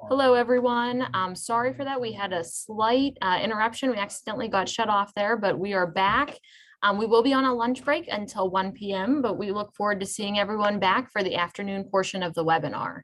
Hello, everyone. Sorry for that. We had a slight interruption. We accidentally got shut off there, but we are back. We will be on a lunch break until 1 p.m., but we look forward to seeing everyone back for the afternoon portion of the webinar.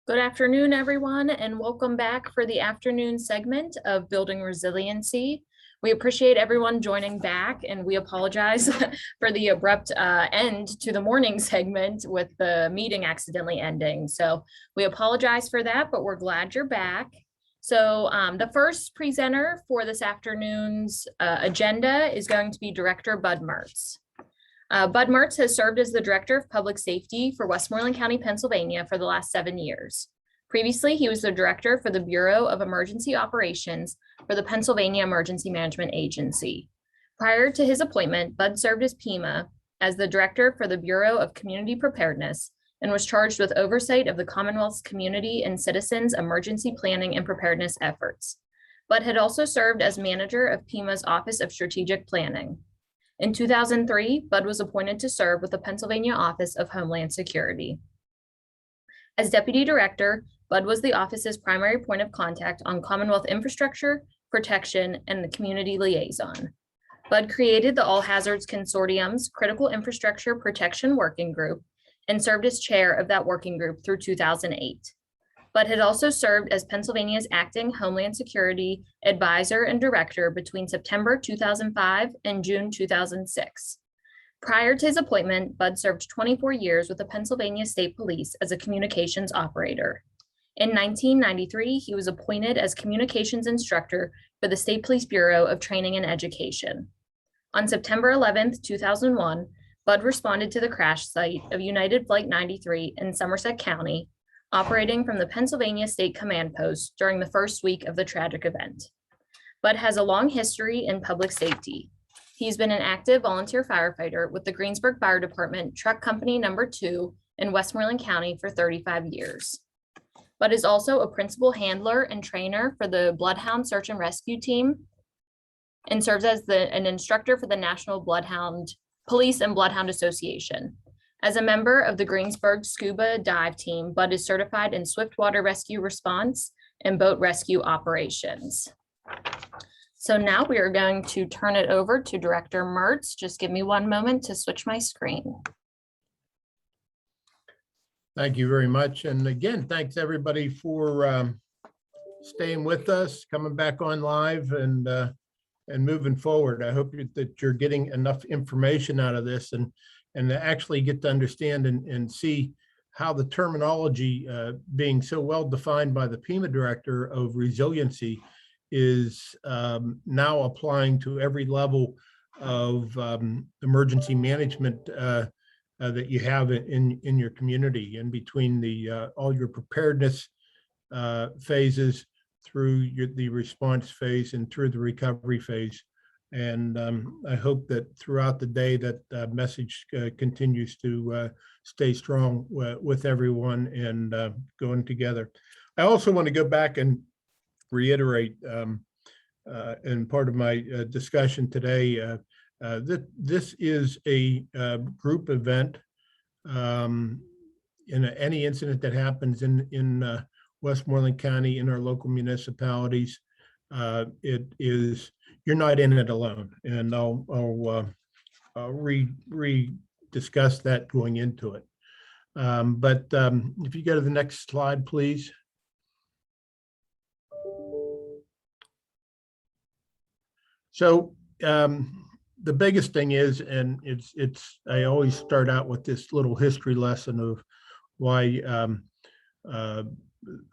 Good afternoon, everyone, and welcome back for the afternoon segment of Building Resiliency. We appreciate everyone joining back, and we apologize for the abrupt end to the morning segment with the meeting accidentally ending. So we apologize for that, but we're glad you're back. So the first presenter for this afternoon's agenda is going to be Director Bud Mertz. Bud Mertz has served as the Director of Public Safety for Westmoreland County, Pennsylvania for the last 7 years. Previously, he was the Director for the Bureau of Emergency Operations for the Pennsylvania Emergency Management Agency. Prior to his appointment, Bud served as PEMA as the Director for the Bureau of Community Preparedness and was charged with oversight of the Commonwealth's community and citizens' emergency planning and preparedness efforts. Bud had also served as manager of PEMA's Office of Strategic Planning. In 2003, Bud was appointed to serve with the Pennsylvania Office of Homeland Security. As Deputy Director, Bud was the office's primary point of contact on Commonwealth infrastructure, protection, and the community liaison. Bud created the All Hazards Consortium's Critical Infrastructure Protection Working Group and served as chair of that working group through 2008. Bud had also served as Pennsylvania's acting Homeland Security Advisor and Director between September 2005 and June 2006. Prior to his appointment, Bud served 24 years with the Pennsylvania State Police as a communications operator. In 1993, he was appointed as communications instructor for the State Police Bureau of Training and Education. On September 11, 2001, Bud responded to the crash site of United Flight 93 in Somerset County, operating from the Pennsylvania State Command Post during the first week of the tragic event. Bud has a long history in public safety. He's been an active volunteer firefighter with the Greensburg Fire Department Truck Company No. 2 in Westmoreland County for 35 years. Bud is also a principal handler and trainer for the Bloodhound Search and Rescue Team and serves as an instructor for the National Bloodhound Police and Bloodhound Association. As a member of the Greensburg Scuba Dive Team, Bud is certified in swiftwater rescue response and boat rescue operations. So now we are going to turn it over to Director Mertz. Just give me one moment to switch my screen. Thank you very much. And again, thanks everybody for staying with us, coming back on live and moving forward. I hope that you're getting enough information out of this and to actually get to understand and see how the terminology being so well defined by the PEMA Director of Resiliency is now applying to every level of emergency management that you have in your community, and between the all your preparedness phases through the response phase and through the recovery phase. And I hope that throughout the day that message continues to stay strong with everyone and going together. I also want to go back and reiterate in part of my discussion today that this is a group event. In any incident that happens in Westmoreland County, in our local municipalities, it is, you're not in it alone, and I'll discuss that going into it. But if you go to the next slide, please. So the biggest thing is, and I always start out with this little history lesson of why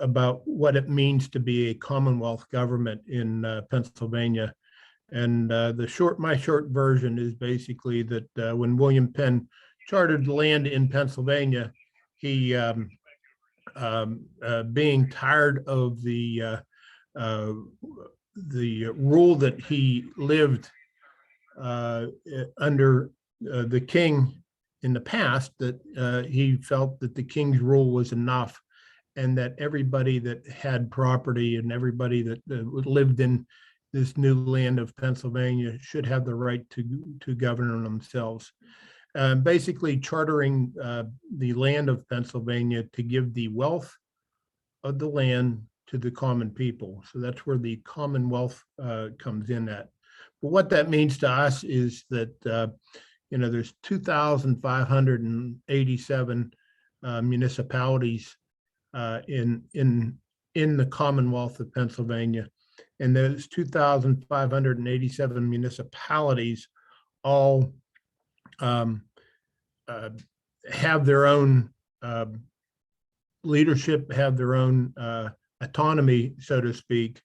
about what it means to be a Commonwealth government in Pennsylvania. And my short version is basically that when William Penn chartered land in Pennsylvania, he being tired of the rule that he lived under the king in the past, that he felt that the king's rule was enough, and that everybody that had property and everybody that lived in this new land of Pennsylvania should have the right to govern themselves. Basically chartering the land of Pennsylvania to give the wealth of the land to the common people. So that's where the Commonwealth comes in at. But what that means to us is that there's 2,587 municipalities in the Commonwealth of Pennsylvania. And those 2,587 municipalities all have their own leadership, have their own autonomy, so to speak,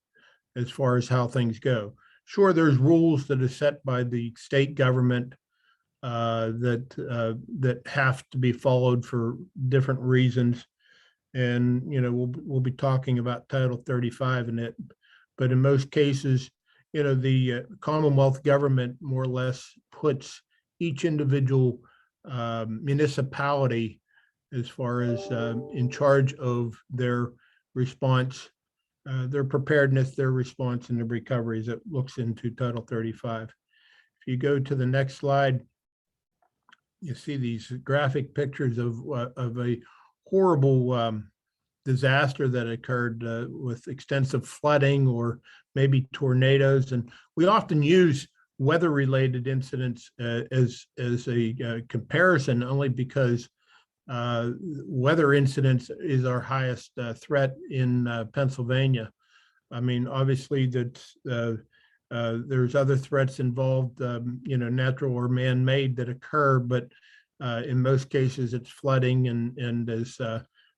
as far as how things go. Sure, there's rules that are set by the state government that have to be followed for different reasons. And we'll be talking about Title 35 in it, but in most cases, the Commonwealth government more or less puts each individual municipality as far as in charge of their response, their preparedness, their response, and the recovery as it looks into Title 35. If you go to the next slide, you see these graphic pictures of a horrible disaster that occurred with extensive flooding or maybe tornadoes. And we often use weather-related incidents as a comparison, only because weather incidents is our highest threat in Pennsylvania. I mean, obviously there's other threats involved, natural or man-made that occur, but in most cases it's flooding. And as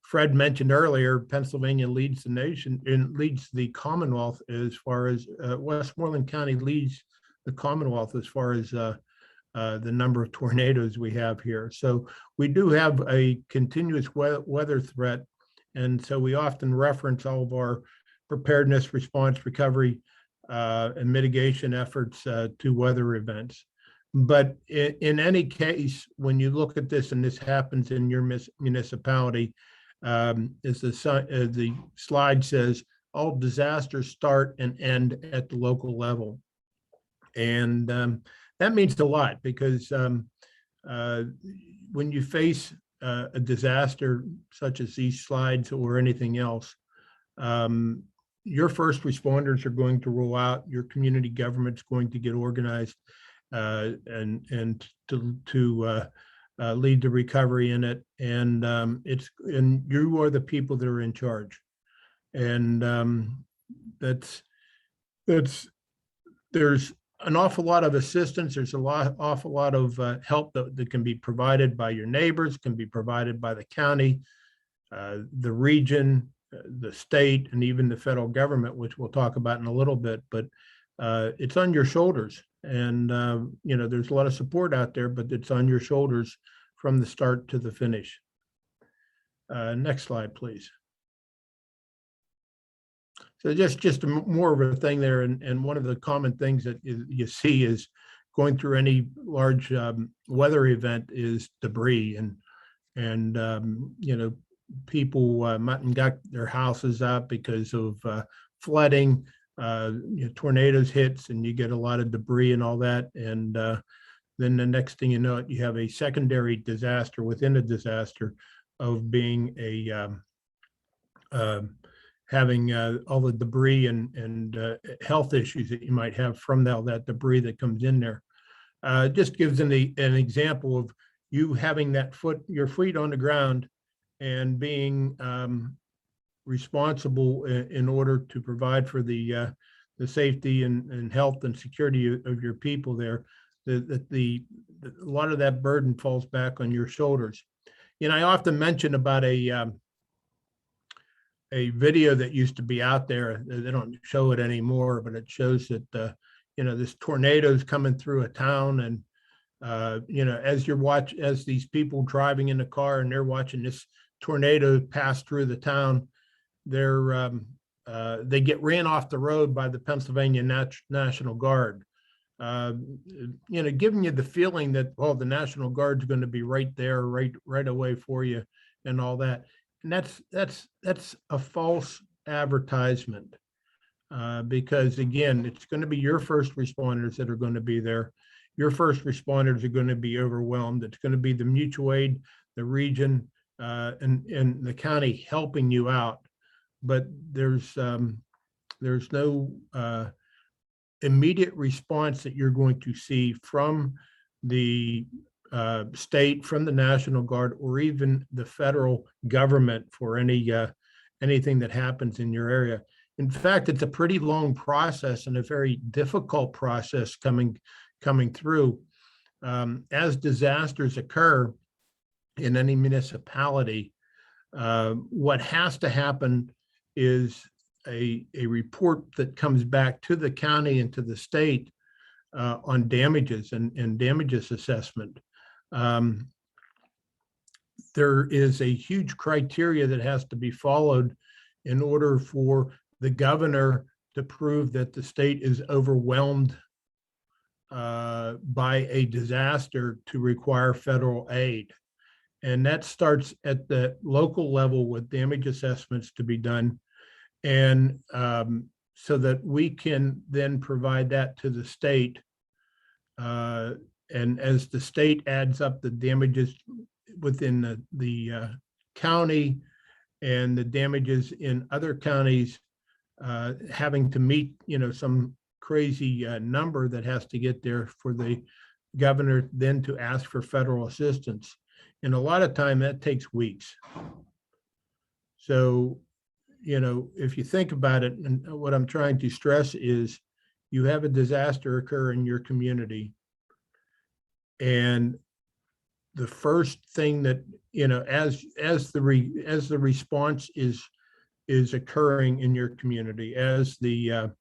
Fred mentioned earlier, Pennsylvania leads the nation and leads the Commonwealth as far as Westmoreland County leads the Commonwealth as far as the number of tornadoes we have here. So we do have a continuous weather threat. And so we often reference all of our preparedness, response, recovery, and mitigation efforts to weather events. But in any case, when you look at this and this happens in your municipality, as the slide says, all disasters start and end at the local level. And that means a lot, because when you face a disaster such as these slides or anything else, your first responders are going to roll out, your community government's going to get organized and to lead the recovery in it. And you are the people that are in charge. And there's an awful lot of assistance. There's awful lot of help that can be provided by your neighbors, can be provided by the county, the region, the state, and even the federal government, which we'll talk about in a little bit. But it's on your shoulders. And there's a lot of support out there, but it's on your shoulders from the start to the finish. Next slide, please. So just more of a thing there, and one of the common things that you see is going through any large weather event is debris, and people might have got their houses up because of flooding, tornadoes hits, and you get a lot of debris and all that, and then the next thing you know, you have a secondary disaster within a disaster of being having all the debris and health issues that you might have from all that debris that comes in there. Just gives an example of you having your feet on the ground and being responsible in order to provide for the safety and health and security of your people there. A lot of that burden falls back on your shoulders. I often mention about a video that used to be out there. They don't show it anymore, but it shows that this tornado is coming through a town, and as these people driving in the car and they're watching this tornado pass through the town, they get ran off the road by the Pennsylvania National Guard, giving you the feeling that, oh, the National Guard's going to be right there, right away for you, and all that. And that's a false advertisement, because again, it's going to be your first responders that are going to be there. Your first responders are going to be overwhelmed. It's going to be the mutual aid, the region, and the county helping you out. But there's no immediate response that you're going to see from the state, from the National Guard, or even the federal government for anything that happens in your area. In fact, it's a pretty long process and a very difficult process coming through. As disasters occur in any municipality, what has to happen is a report that comes back to the county and to the state on damages and damages assessment. There is a huge criteria that has to be followed in order for the governor to prove that the state is overwhelmed by a disaster to require federal aid. And that starts at the local level with damage assessments to be done. And so that we can then provide that to the state. And as the state adds up the damages within the county and the damages in other counties, having to meet, some crazy number that has to get there for the governor then to ask for federal assistance. And a lot of time that takes weeks. So, if you think about it, and what I'm trying to stress is you have a disaster occur in your community. And the first thing that, as the response is occurring in your community, as you're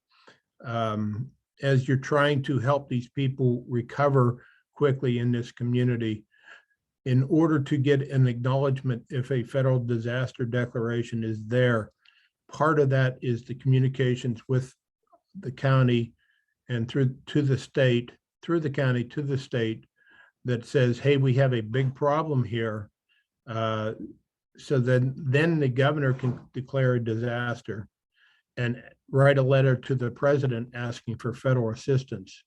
trying to help these people recover quickly in this community, in order to get an acknowledgement if a federal disaster declaration is there, part of that is the communications with the county and through the county to the state that says, hey, we have a big problem here. So then the governor can declare a disaster and write a letter to the president asking for federal assistance.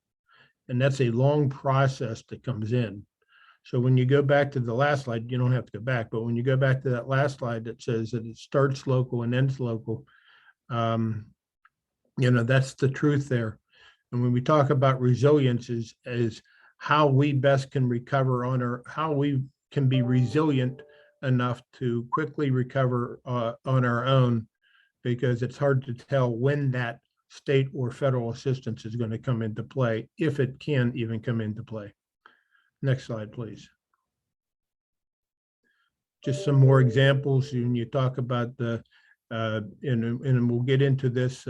And that's a long process that comes in. So when you go back to the last slide, you don't have to go back, but when you go back to that last slide that says that it starts local and ends local, that's the truth there. And when we talk about resilience is how we best can recover how we can be resilient enough to quickly recover on our own, because it's hard to tell when that state or federal assistance is going to come into play, if it can even come into play. Next slide, please. Just some more examples. When you talk about and we'll get into this,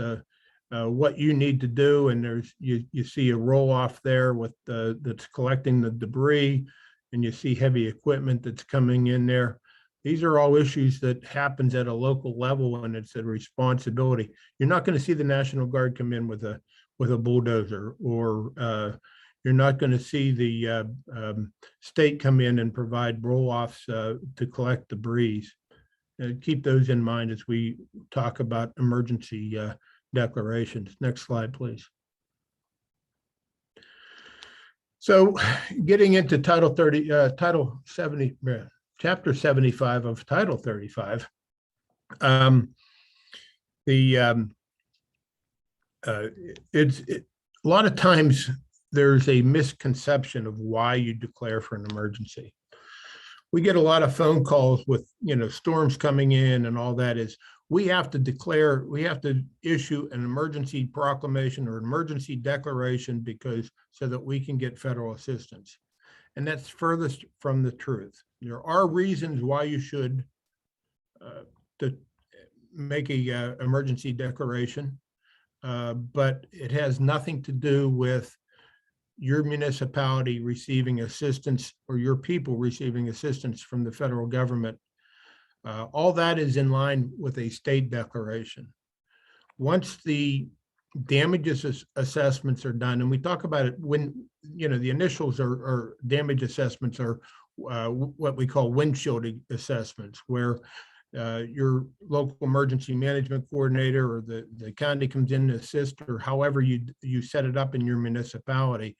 what you need to do, and you see a roll off there with that's collecting the debris, and you see heavy equipment that's coming in there. These are all issues that happens at a local level, and it's a responsibility. You're not going to see the National Guard come in with a bulldozer, or you're not going to see the state come in and provide roll-offs to collect debris. Keep those in mind as we talk about emergency declarations. Next slide, please. So getting into Chapter 75 of Title 35, a lot of times there's a misconception of why you declare for an emergency. We get a lot of phone calls with, storms coming in and all that. Is we have to issue an emergency proclamation or emergency declaration so that we can get federal assistance. And that's furthest from the truth. There are reasons why you should make a emergency declaration, but it has nothing to do with your municipality receiving assistance or your people receiving assistance from the federal government. All that is in line with a state declaration. Once the damages assessments are done, and we talk about it when, the initials are damage assessments are what we call windshield assessments, where your local emergency management coordinator or the county comes in to assist, or however you set it up in your municipality,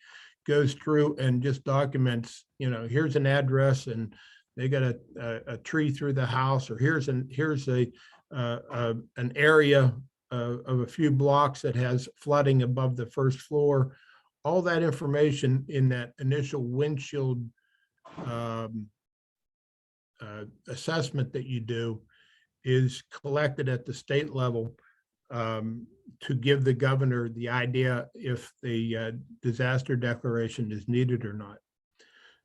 goes through and just documents, here's an address and they got a tree through the house, or here's an area of a few blocks that has flooding above the first floor. All that information in that initial windshield assessment that you do is collected at the state level to give the governor the idea if the disaster declaration is needed or not.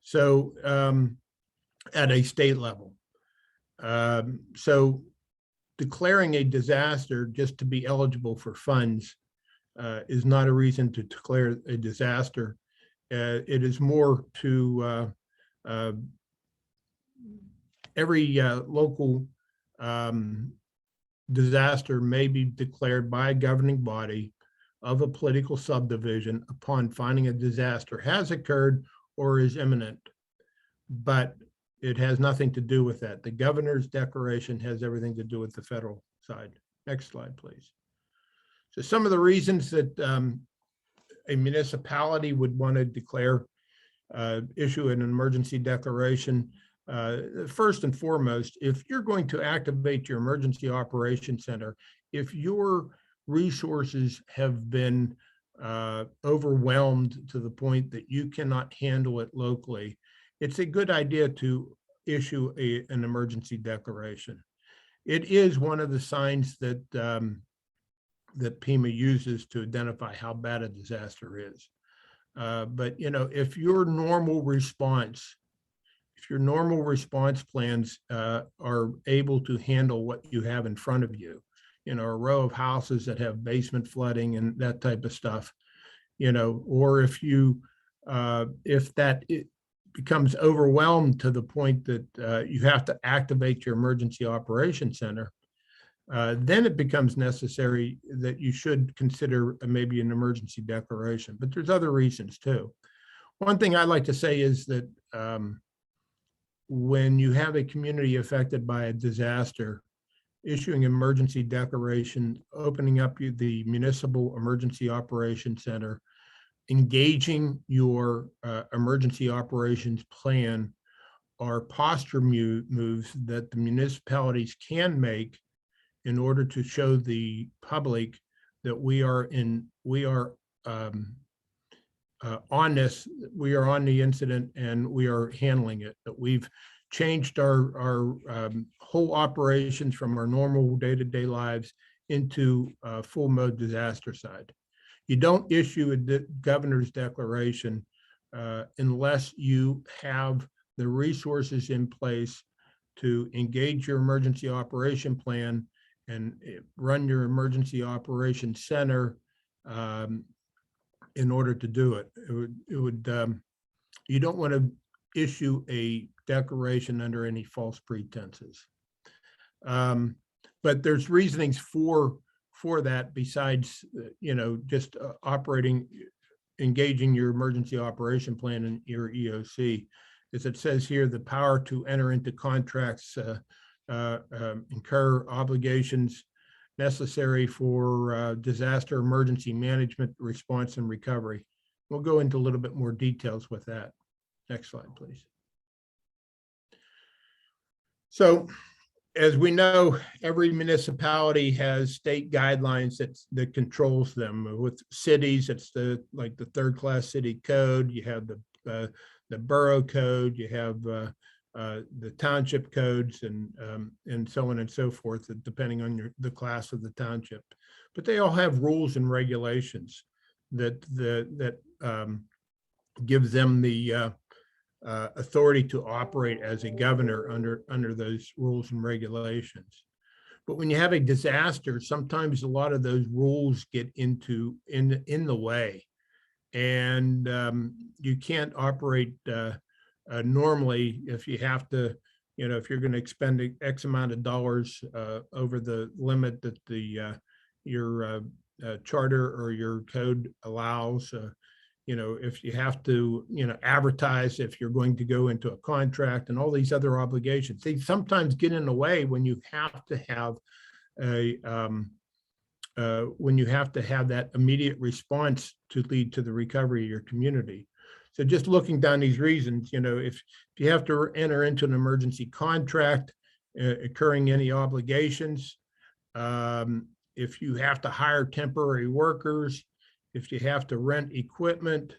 So at a state level. So declaring a disaster just to be eligible for funds is not a reason to declare a disaster. It is more to every local disaster may be declared by a governing body of a political subdivision upon finding a disaster has occurred or is imminent. But it has nothing to do with that. The governor's declaration has everything to do with the federal side. Next slide, please. So some of the reasons that a municipality would want to declare, issue an emergency declaration. First and foremost, if you're going to activate your emergency operations center, if your resources have been overwhelmed to the point that you cannot handle it locally, it's a good idea to issue an emergency declaration. It is one of the signs that that PEMA uses to identify how bad a disaster is. But you know, if your normal response plans are able to handle what you have in front of you, you know, a row of houses that have basement flooding and that type of stuff, you know, or if you if that becomes overwhelmed to the point that you have to activate your emergency operations center, then it becomes necessary that you should consider maybe an emergency declaration. But there's other reasons too. One thing I like to say is that when you have a community affected by a disaster, issuing an emergency declaration, opening up the municipal emergency operations center, engaging your emergency operations plan are posture moves that the municipalities can make in order to show the public that we are on this, we are on the incident and we are handling it, that we've changed our whole operations from our normal day-to-day lives into full mode disaster side. You don't issue a governor's declaration unless you have the resources in place to engage your emergency operation plan and run your emergency operations center in order to do it. You don't want to issue a declaration under any false pretenses. But there's reasonings for that besides, you know, just engaging your emergency operation plan and your EOC. As it says here, the power to enter into contracts, incur obligations necessary for disaster emergency management, response, and recovery. We'll go into a little bit more details with that. Next slide, please. So, as we know, every municipality has state guidelines that controls them. With cities, it's like the third-class city code. You have the borough code. You have the township codes, and so on and so forth, depending on the class of the township. But they all have rules and regulations that gives them the authority to operate as a governor under those rules and regulations. But when you have a disaster, sometimes a lot of those rules get in the way, and you can't operate normally if you have to, you know, if you're going to expend X amount of dollars over the limit that your charter or your code allows. You know, if you have to, you know, advertise if you're going to go into a contract and all these other obligations, they sometimes get in the way when you have to have that immediate response to lead to the recovery of your community. So just looking down these reasons, you know, if you have to enter into an emergency contract, incurring any obligations, if you have to hire temporary workers, if you have to rent equipment,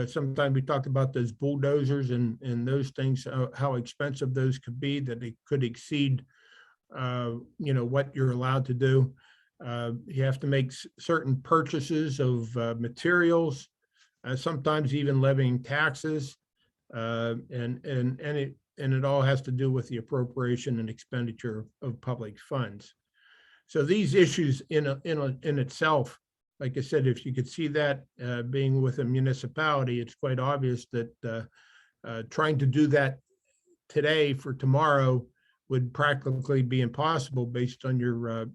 sometimes we talked about those bulldozers and those things, how expensive those could be, that they could exceed, what you're allowed to do. You have to make certain purchases of materials, sometimes even levying taxes, and it all has to do with the appropriation and expenditure of public funds. So these issues in itself, like I said, if you could see that being with a municipality, it's quite obvious that trying to do that today for tomorrow would practically be impossible based on your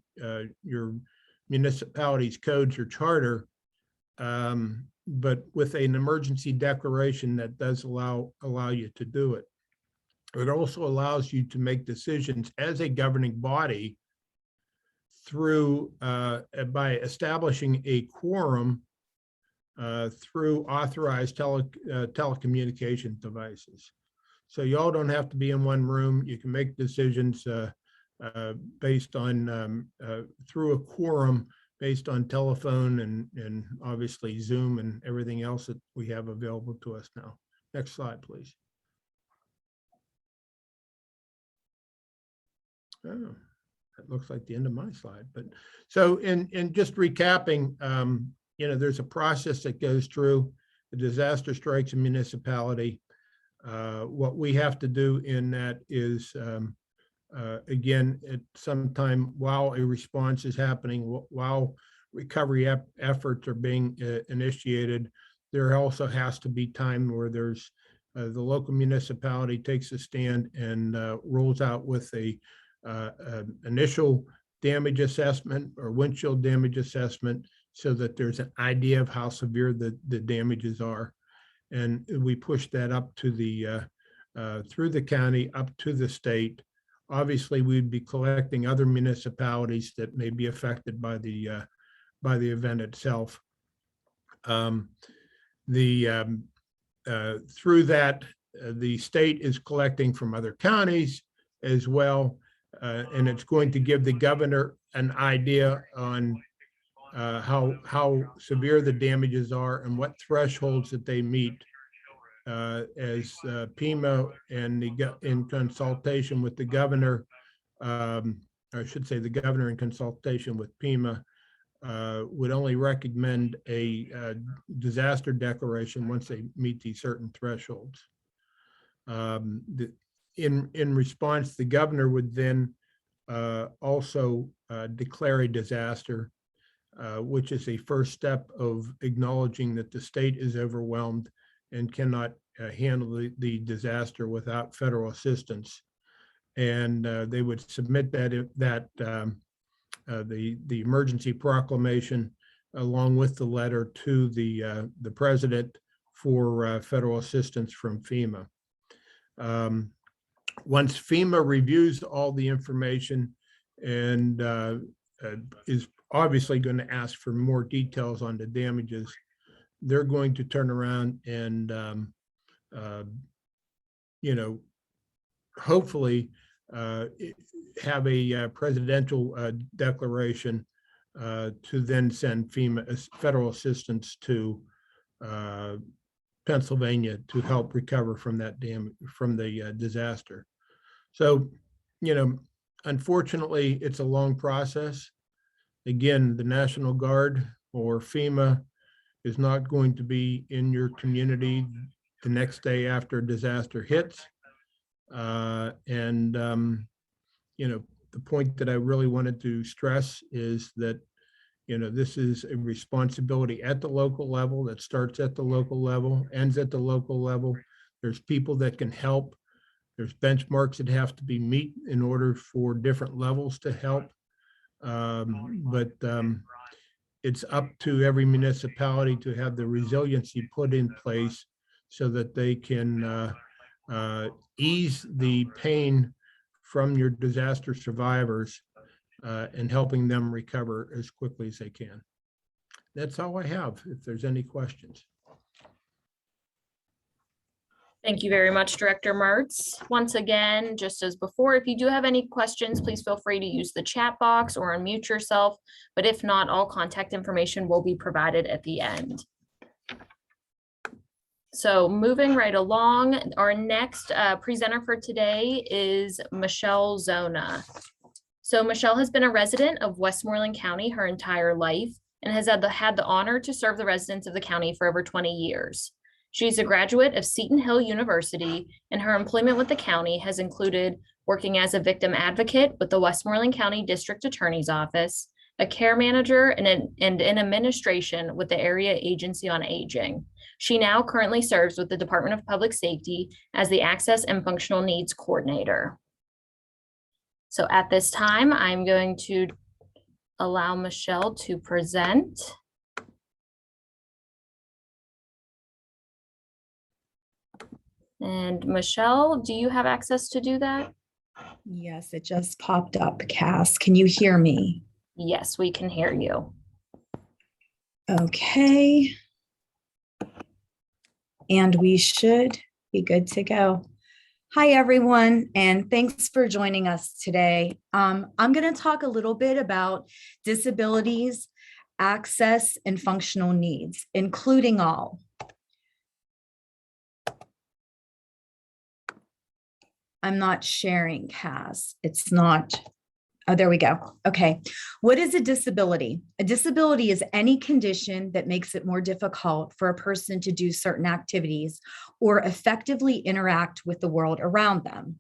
municipality's codes or charter. But with an emergency declaration, that does allow you to do it. It also allows you to make decisions as a governing body through by establishing a quorum through authorized telecommunication devices. So you all don't have to be in one room. You can make decisions based on through a quorum based on telephone and obviously Zoom and everything else that we have available to us now. Next slide, please. Oh, that looks like the end of my slide. But so in just recapping, there's a process that goes through. The disaster strikes a municipality. What we have to do in that is, again, at some time while a response is happening, while recovery efforts are being initiated, there also has to be time where there's the local municipality takes a stand and rolls out with a initial damage assessment or windshield damage assessment so that there's an idea of how severe the damages are. And we push that up to the through the county up to the state. Obviously, we'd be collecting other municipalities that may be affected by the event itself. Through that, the state is collecting from other counties as well, and it's going to give the governor an idea on how severe the damages are and what thresholds that they meet as PEMA and in consultation with the governor, I should say the governor in consultation with PEMA would only recommend a disaster declaration once they meet these certain thresholds. In response, the governor would then also declare a disaster, which is a first step of acknowledging that the state is overwhelmed and cannot handle the disaster without federal assistance. And they would submit the emergency proclamation along with the letter to the president for federal assistance from FEMA. Once FEMA reviews all the information and is obviously going to ask for more details on the damages, they're going to turn around and, hopefully have a presidential declaration to then send FEMA federal assistance to Pennsylvania to help recover from that from the disaster. So, unfortunately, it's a long process. Again, the National Guard or FEMA is not going to be in your community the next day after a disaster hits. The point that I really wanted to stress is that, this is a responsibility at the local level that starts at the local level, ends at the local level. There's people that can help. There's benchmarks that have to be met in order for different levels to help. It's up to every municipality to have the resiliency put in place so that they can ease the pain from your disaster survivors and helping them recover as quickly as they can. That's all I have, if there's any questions. Thank you very much, Director Mertz. Once again, just as before, if you do have any questions, please feel free to use the chat box or unmute yourself. But if not, all contact information will be provided at the end. So moving right along, our next presenter for today is Michelle Zona. So Michelle has been a resident of Westmoreland County her entire life and has had the honor to serve the residents of the county for over 20 years. She's a graduate of Seton Hill University, and her employment with the county has included working as a victim advocate with the Westmoreland County District Attorney's Office, a care manager, and in administration with the Area Agency on Aging. She now currently serves with the Department of Public Safety as the Access and Functional Needs Coordinator. So at this time, I'm going to allow Michelle to present. And Michelle, do you have access to do that? Yes, it just popped up, Cass. Can you hear me? Yes, we can hear you. Okay. And we should be good to go. Hi, everyone, and thanks for joining us today. I'm going to talk a little bit about disabilities, access, and functional needs, including all. I'm not sharing, Cass. It's not. Oh, there we go. Okay. What is a disability? A disability is any condition that makes it more difficult for a person to do certain activities or effectively interact with the world around them.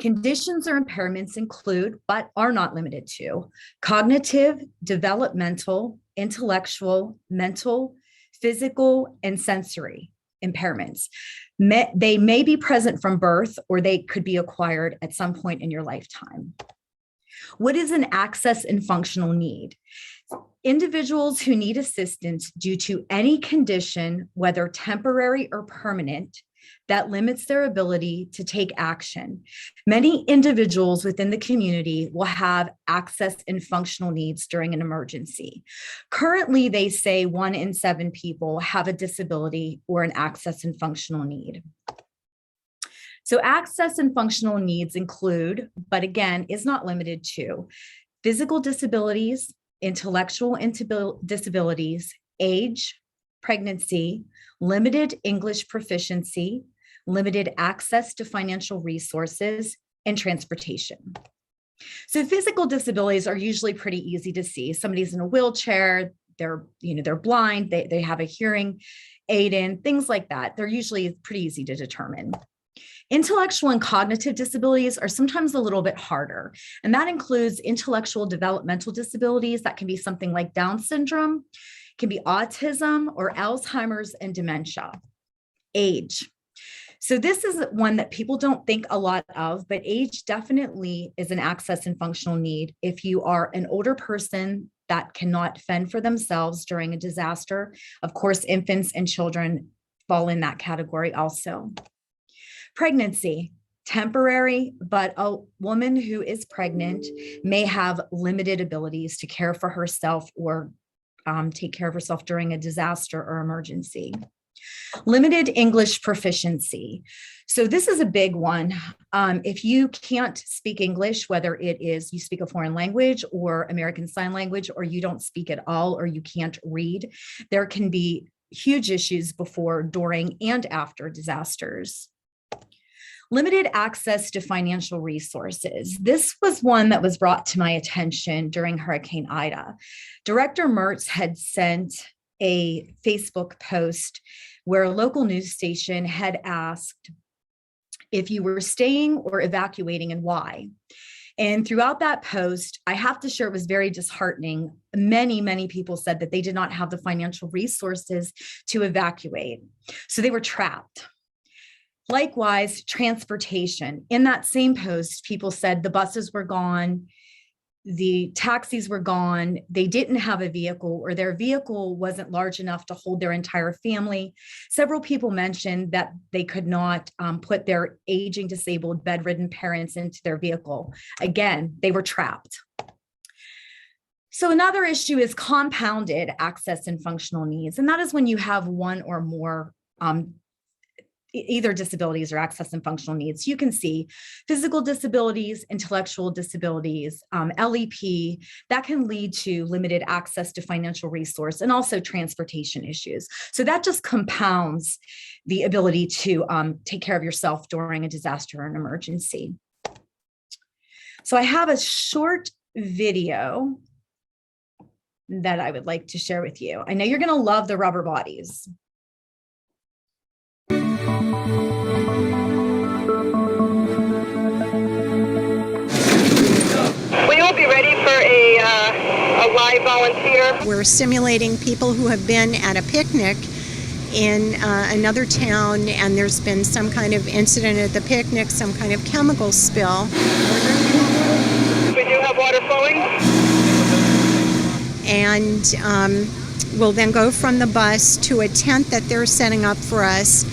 Conditions or impairments include, but are not limited to, cognitive, developmental, intellectual, mental, physical, and sensory impairments. They may be present from birth, or they could be acquired at some point in your lifetime. What is an access and functional need? Individuals who need assistance due to any condition, whether temporary or permanent, that limits their ability to take action. Many individuals within the community will have access and functional needs during an emergency. Currently, they say 1 in 7 people have a disability or an access and functional need. So access and functional needs include, but again, is not limited to, physical disabilities, intellectual disabilities, age, pregnancy, limited English proficiency, limited access to financial resources, and transportation. So physical disabilities are usually pretty easy to see. Somebody's in a wheelchair, they're blind, they have a hearing aid in, things like that. They're usually pretty easy to determine. Intellectual and cognitive disabilities are sometimes a little bit harder, and that includes intellectual developmental disabilities. That can be something like Down syndrome, can be autism or Alzheimer's and dementia. Age. So this is one that people don't think a lot of, but age definitely is an access and functional need. If you are an older person that cannot fend for themselves during a disaster, of course, infants and children fall in that category also. Pregnancy, temporary, but a woman who is pregnant may have limited abilities to care for herself or take care of herself during a disaster or emergency. Limited English proficiency. So this is a big one. If you can't speak English, whether it is you speak a foreign language or American Sign Language, or you don't speak at all, or you can't read, there can be huge issues before, during, and after disasters. Limited access to financial resources. This was one that was brought to my attention during Hurricane Ida. Director Mertz had sent a Facebook post where a local news station had asked if you were staying or evacuating and why. And throughout that post, I have to share, it was very disheartening. Many people said that they did not have the financial resources to evacuate. So they were trapped. Likewise, transportation. In that same post, people said the buses were gone, the taxis were gone, they didn't have a vehicle, or their vehicle wasn't large enough to hold their entire family. Several people mentioned that they could not put their aging, disabled, bedridden parents into their vehicle. Again, they were trapped. So another issue is compounded access and functional needs, and that is when you have one or more either disabilities or access and functional needs. You can see physical disabilities, intellectual disabilities, LEP, that can lead to limited access to financial resource and also transportation issues. So that just compounds the ability to take care of yourself during a disaster or an emergency. So I have a short video that I would like to share with you. I know you're going to love the rubber bodies. We will be ready for a live volunteer. We're simulating people who have been at a picnic in another town, and there's been some kind of incident at the picnic, some kind of chemical spill. We do have water flowing. And we'll then go from the bus to a tent that they're setting up for us,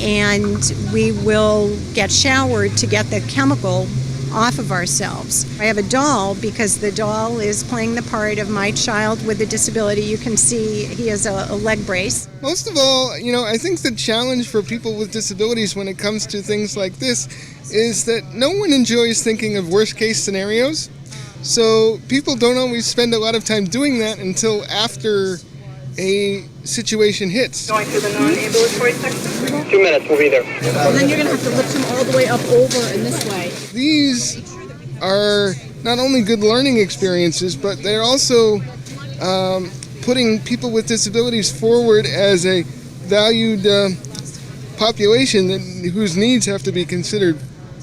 and we will get showered to get the chemical off of ourselves. I have a doll because the doll is playing the part of my child with a disability. You can see he has a leg brace. Most of all, I think the challenge for people with disabilities when it comes to things like this is that no one enjoys thinking of worst case scenarios. So people don't always spend a lot of time doing that until after a situation hits. Going through the non-ambulatory section. 2 minutes, we'll be there. And then you're going to have to lift him all the way up over in this way. These are not only good learning experiences, but they're also putting people with disabilities forward as a valued population whose needs have to be considered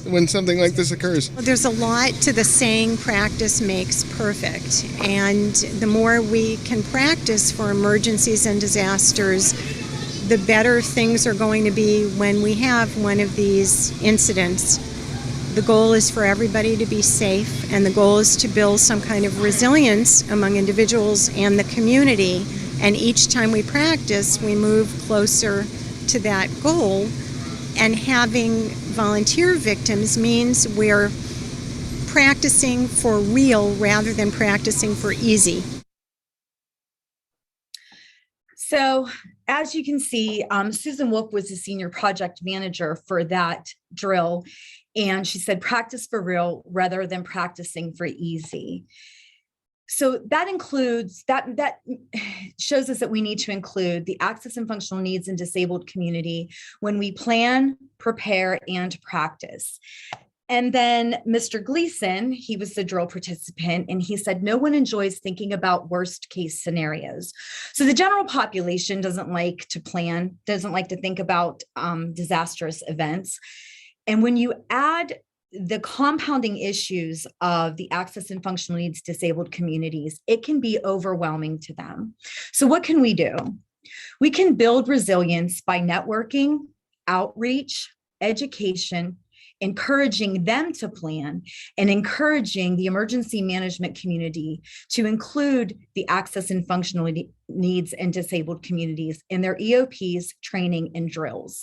when something like this occurs. There's a lot to the saying practice makes perfect, and the more we can practice for emergencies and disasters, the better things are going to be when we have one of these incidents. The goal is for everybody to be safe, and the goal is to build some kind of resilience among individuals and the community, and each time we practice, we move closer to that goal. And having volunteer victims means we're practicing for real rather than practicing for easy. So as you can see, Susan Wolf was the senior project manager for that drill. And she said, practice for real rather than practicing for easy. So that includes, that shows us that we need to include the access and functional needs and disabled community when we plan, prepare, and practice. And then Mr. Gleason, he was the drill participant, and he said, no one enjoys thinking about worst case scenarios. So the general population doesn't like to plan, doesn't like to think about disastrous events. And when you add the compounding issues of the access and functional needs disabled communities, it can be overwhelming to them. So what can we do? We can build resilience by networking, outreach, education, encouraging them to plan, and encouraging the emergency management community to include the access and functional needs and disabled communities in their EOPs, training, and drills.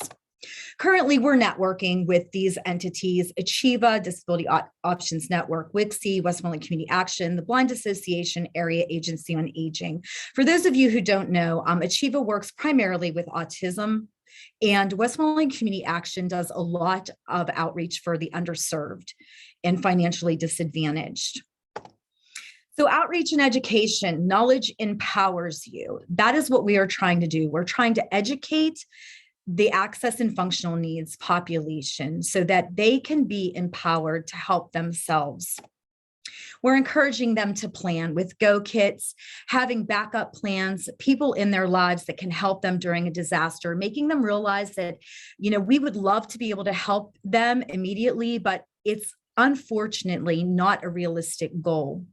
Currently, we're networking with these entities: Achieva, Disability Options Network, WICSI, Westmoreland Community Action, the Blind Association, Area Agency on Aging. For those of you who don't know, Achieva works primarily with autism, and Westmoreland Community Action does a lot of outreach for the underserved and financially disadvantaged. So outreach and education, knowledge empowers you. That is what we are trying to do. We're trying to educate the access and functional needs population so that they can be empowered to help themselves. We're encouraging them to plan with go kits, having backup plans, people in their lives that can help them during a disaster, making them realize that, we would love to be able to help them immediately, but it's unfortunately not a realistic goal.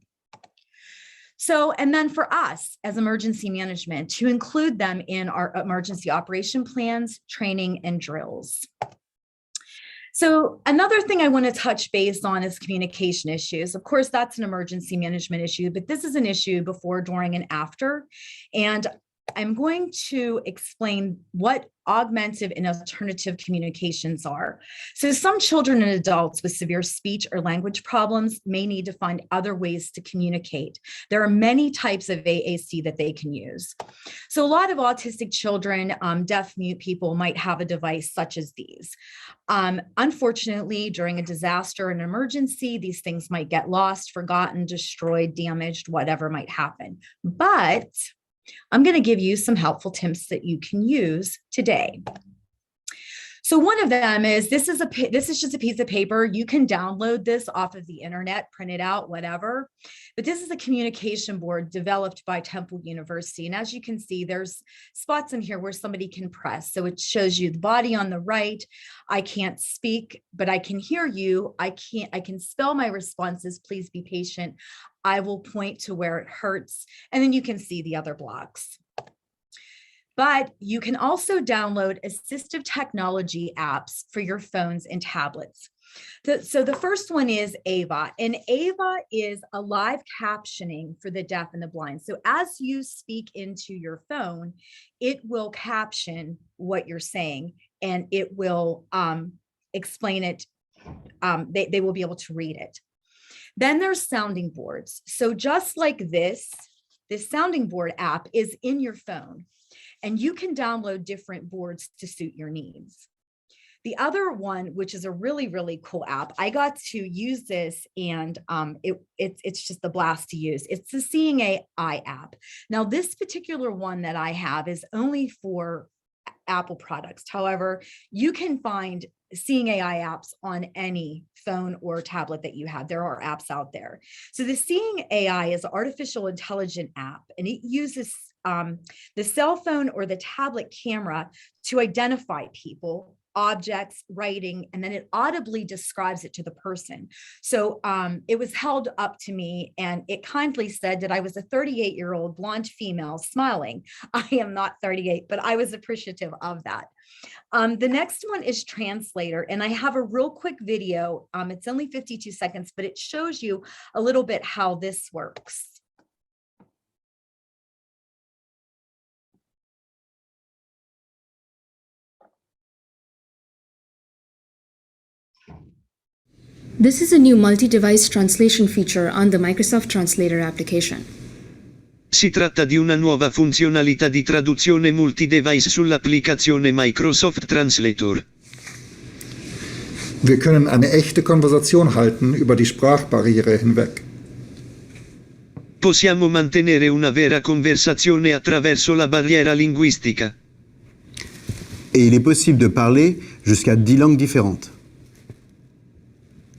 So, and then for us as emergency management, to include them in our emergency operation plans, training, and drills. So another thing I want to touch base on is communication issues. Of course, that's an emergency management issue, but this is an issue before, during, and after. And I'm going to explain what augmentative and alternative communications are. So some children and adults with severe speech or language problems may need to find other ways to communicate. There are many types of AAC that they can use. So a lot of autistic children, deaf, mute people might have a device such as these. Unfortunately, during a disaster or an emergency, these things might get lost, forgotten, destroyed, damaged, whatever might happen. But I'm going to give you some helpful tips that you can use today. So one of them is this is just a piece of paper. You can download this off of the internet, print it out, whatever. But this is a communication board developed by Temple University. And as you can see, there's spots in here where somebody can press. So it shows you the body on the right. I can't speak, but I can hear you. I can spell my responses. Please be patient. I will point to where it hurts. And then you can see the other blocks. But you can also download assistive technology apps for your phones and tablets. So the first one is Ava, and Ava is a live captioning for the deaf and the blind. So as you speak into your phone, it will caption what you're saying, and it will explain it. They will be able to read it. Then there's sounding boards. So just like this sounding board app is in your phone. And you can download different boards to suit your needs. The other one, which is a really, really cool app, I got to use this, and it's just the blast to use. It's the Seeing AI app. Now, this particular one that I have is only for Apple products. However, you can find Seeing AI apps on any phone or tablet that you have. There are apps out there. So the Seeing AI is an artificial intelligence app, and it uses the cell phone or the tablet camera to identify people, objects, writing, and then it audibly describes it to the person. So it was held up to me, and it kindly said that I was a 38-year-old blonde female smiling. I am not 38, but I was appreciative of that. The next one is Translator, and I have a real quick video. It's only 52 seconds, but it shows you a little bit how this works. This is a new multi-device translation feature on the Microsoft Translator application. Si tratta di una nuova funzionalità di traduzione multi-device sull'applicazione Microsoft Translator. Wir können eine echte Konversation halten über die Sprachbarriere hinweg. Possiamo mantenere una vera conversazione attraverso la barriera linguistica. Et il est possible de parler jusqu'à 10 langues différentes.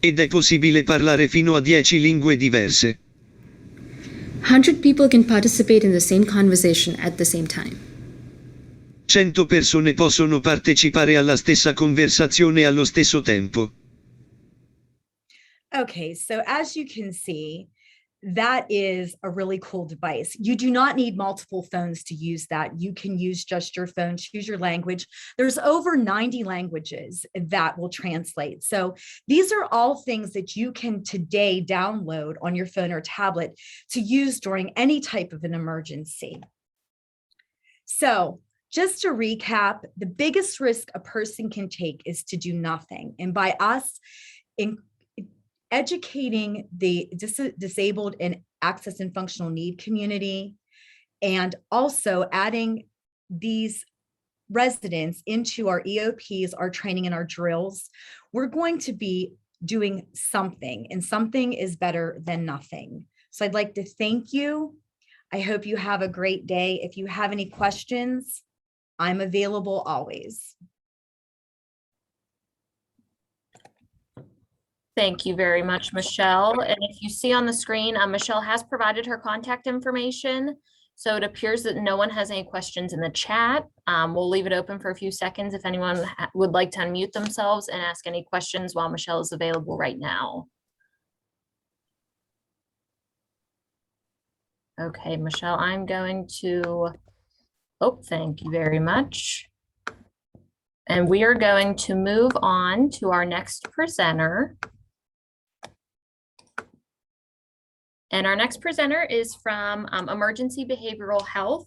Ed è possibile parlare fino a 10 lingue diverse. 100 people can participate in the same conversation at the same time. 100 persone possono partecipare alla stessa conversazione allo stesso tempo. Okay, so as you can see, that is a really cool device. You do not need multiple phones to use that. You can use just your phone, choose your language. There's over 90 languages that will translate. So these are all things that you can today download on your phone or tablet to use during any type of an emergency. So just to recap, the biggest risk a person can take is to do nothing. And by us educating the disabled and access and functional need community, and also adding these residents into our EOPs, our training and our drills, we're going to be doing something, and something is better than nothing. So I'd like to thank you. I hope you have a great day. If you have any questions, I'm available always. Thank you very much, Michelle. And if you see on the screen, Michelle has provided her contact information. So it appears that no one has any questions in the chat. We'll leave it open for a few seconds if anyone would like to unmute themselves and ask any questions while Michelle is available right now. Okay, Michelle, I'm going to, thank you very much. And we are going to move on to our next presenter. And our next presenter is from Emergency Behavioral Health.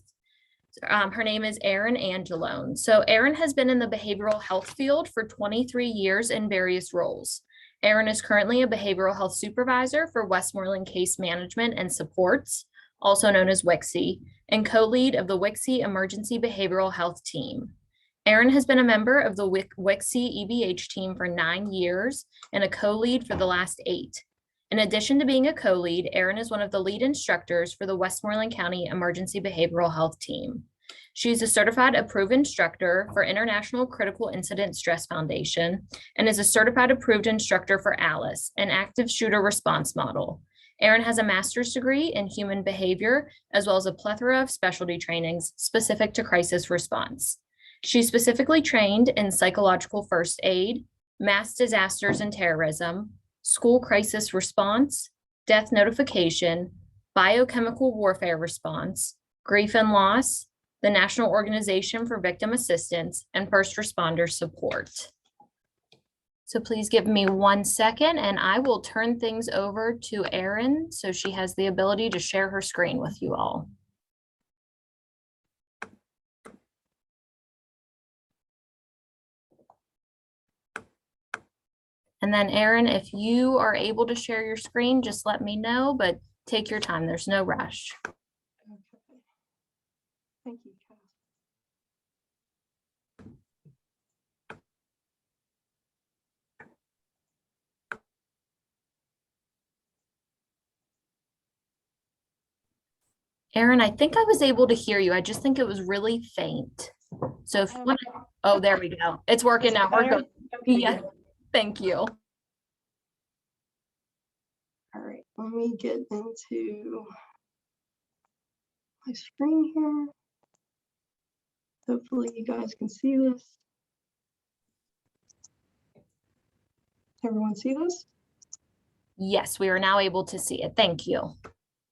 Her name is Erin Angelone. So Erin has been in the behavioral health field for 23 years in various roles. Erin is currently a behavioral health supervisor for Westmoreland Case Management and Supports, also known as WICSE, and co-lead of the WICSE Emergency Behavioral Health Team. Erin has been a member of the WICSE EBH team for 9 years and a co-lead for the last 8. In addition to being a co-lead, Erin is one of the lead instructors for the Westmoreland County Emergency Behavioral Health Team. She's a certified approved instructor for International Critical Incident Stress Foundation and is a certified approved instructor for ALICE, an active shooter response model. Erin has a master's degree in human behavior, as well as a plethora of specialty trainings specific to crisis response. She's specifically trained in psychological first aid, mass disasters and terrorism, school crisis response, death notification, biochemical warfare response, grief and loss, the National Organization for Victim Assistance, and first responder support. So please give me 1 second and I will turn things over to Erin so she has the ability to share her screen with you all. And then Erin, if you are able to share your screen, just let me know, but take your time. There's no rush. Okay. Thank you, Cass. Erin, I think I was able to hear you. I just think it was really faint. So if you want to, oh, there we go. It's working now. We're good. Yeah, thank you. All right, let me get into my screen here. Hopefully you guys can see this. Everyone see this? Yes, we are now able to see it. Thank you.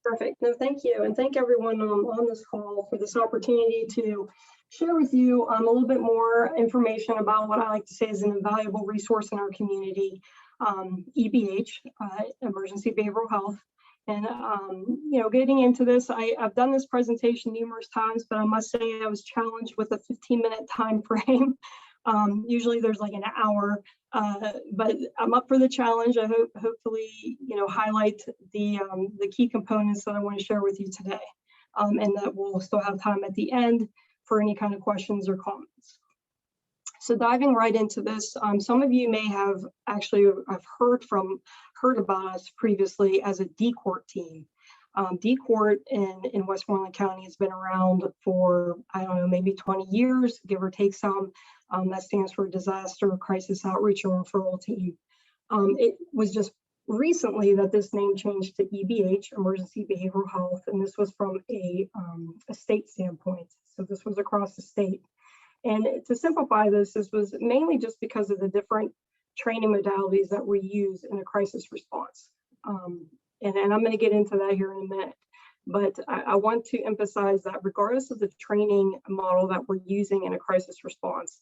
Perfect. No, thank you. And thank everyone on this call for this opportunity to share with you a little bit more information about what I like to say is an invaluable resource in our community, EBH, Emergency Behavioral Health. And, you know, getting into this, I've done this presentation numerous times, but I must say I was challenged with a 15-minute time frame. Usually there's like an hour, but I'm up for the challenge. I hopefully, you know, highlight the key components that I want to share with you today, and that we'll still have time at the end for any kind of questions or comments. So diving right into this, some of you may have actually heard about us previously as a DCORT team. DCORT in Westmoreland County has been around for, I don't know, maybe 20 years, give or take some. That stands for Disaster Crisis Outreach and Referral Team. It was just recently that this name changed to EBH, Emergency Behavioral Health, and this was from a state standpoint. So this was across the state. And to simplify this was mainly just because of the different training modalities that we use in a crisis response. And I'm going to get into that here in a minute. But I want to emphasize that regardless of the training model that we're using in a crisis response,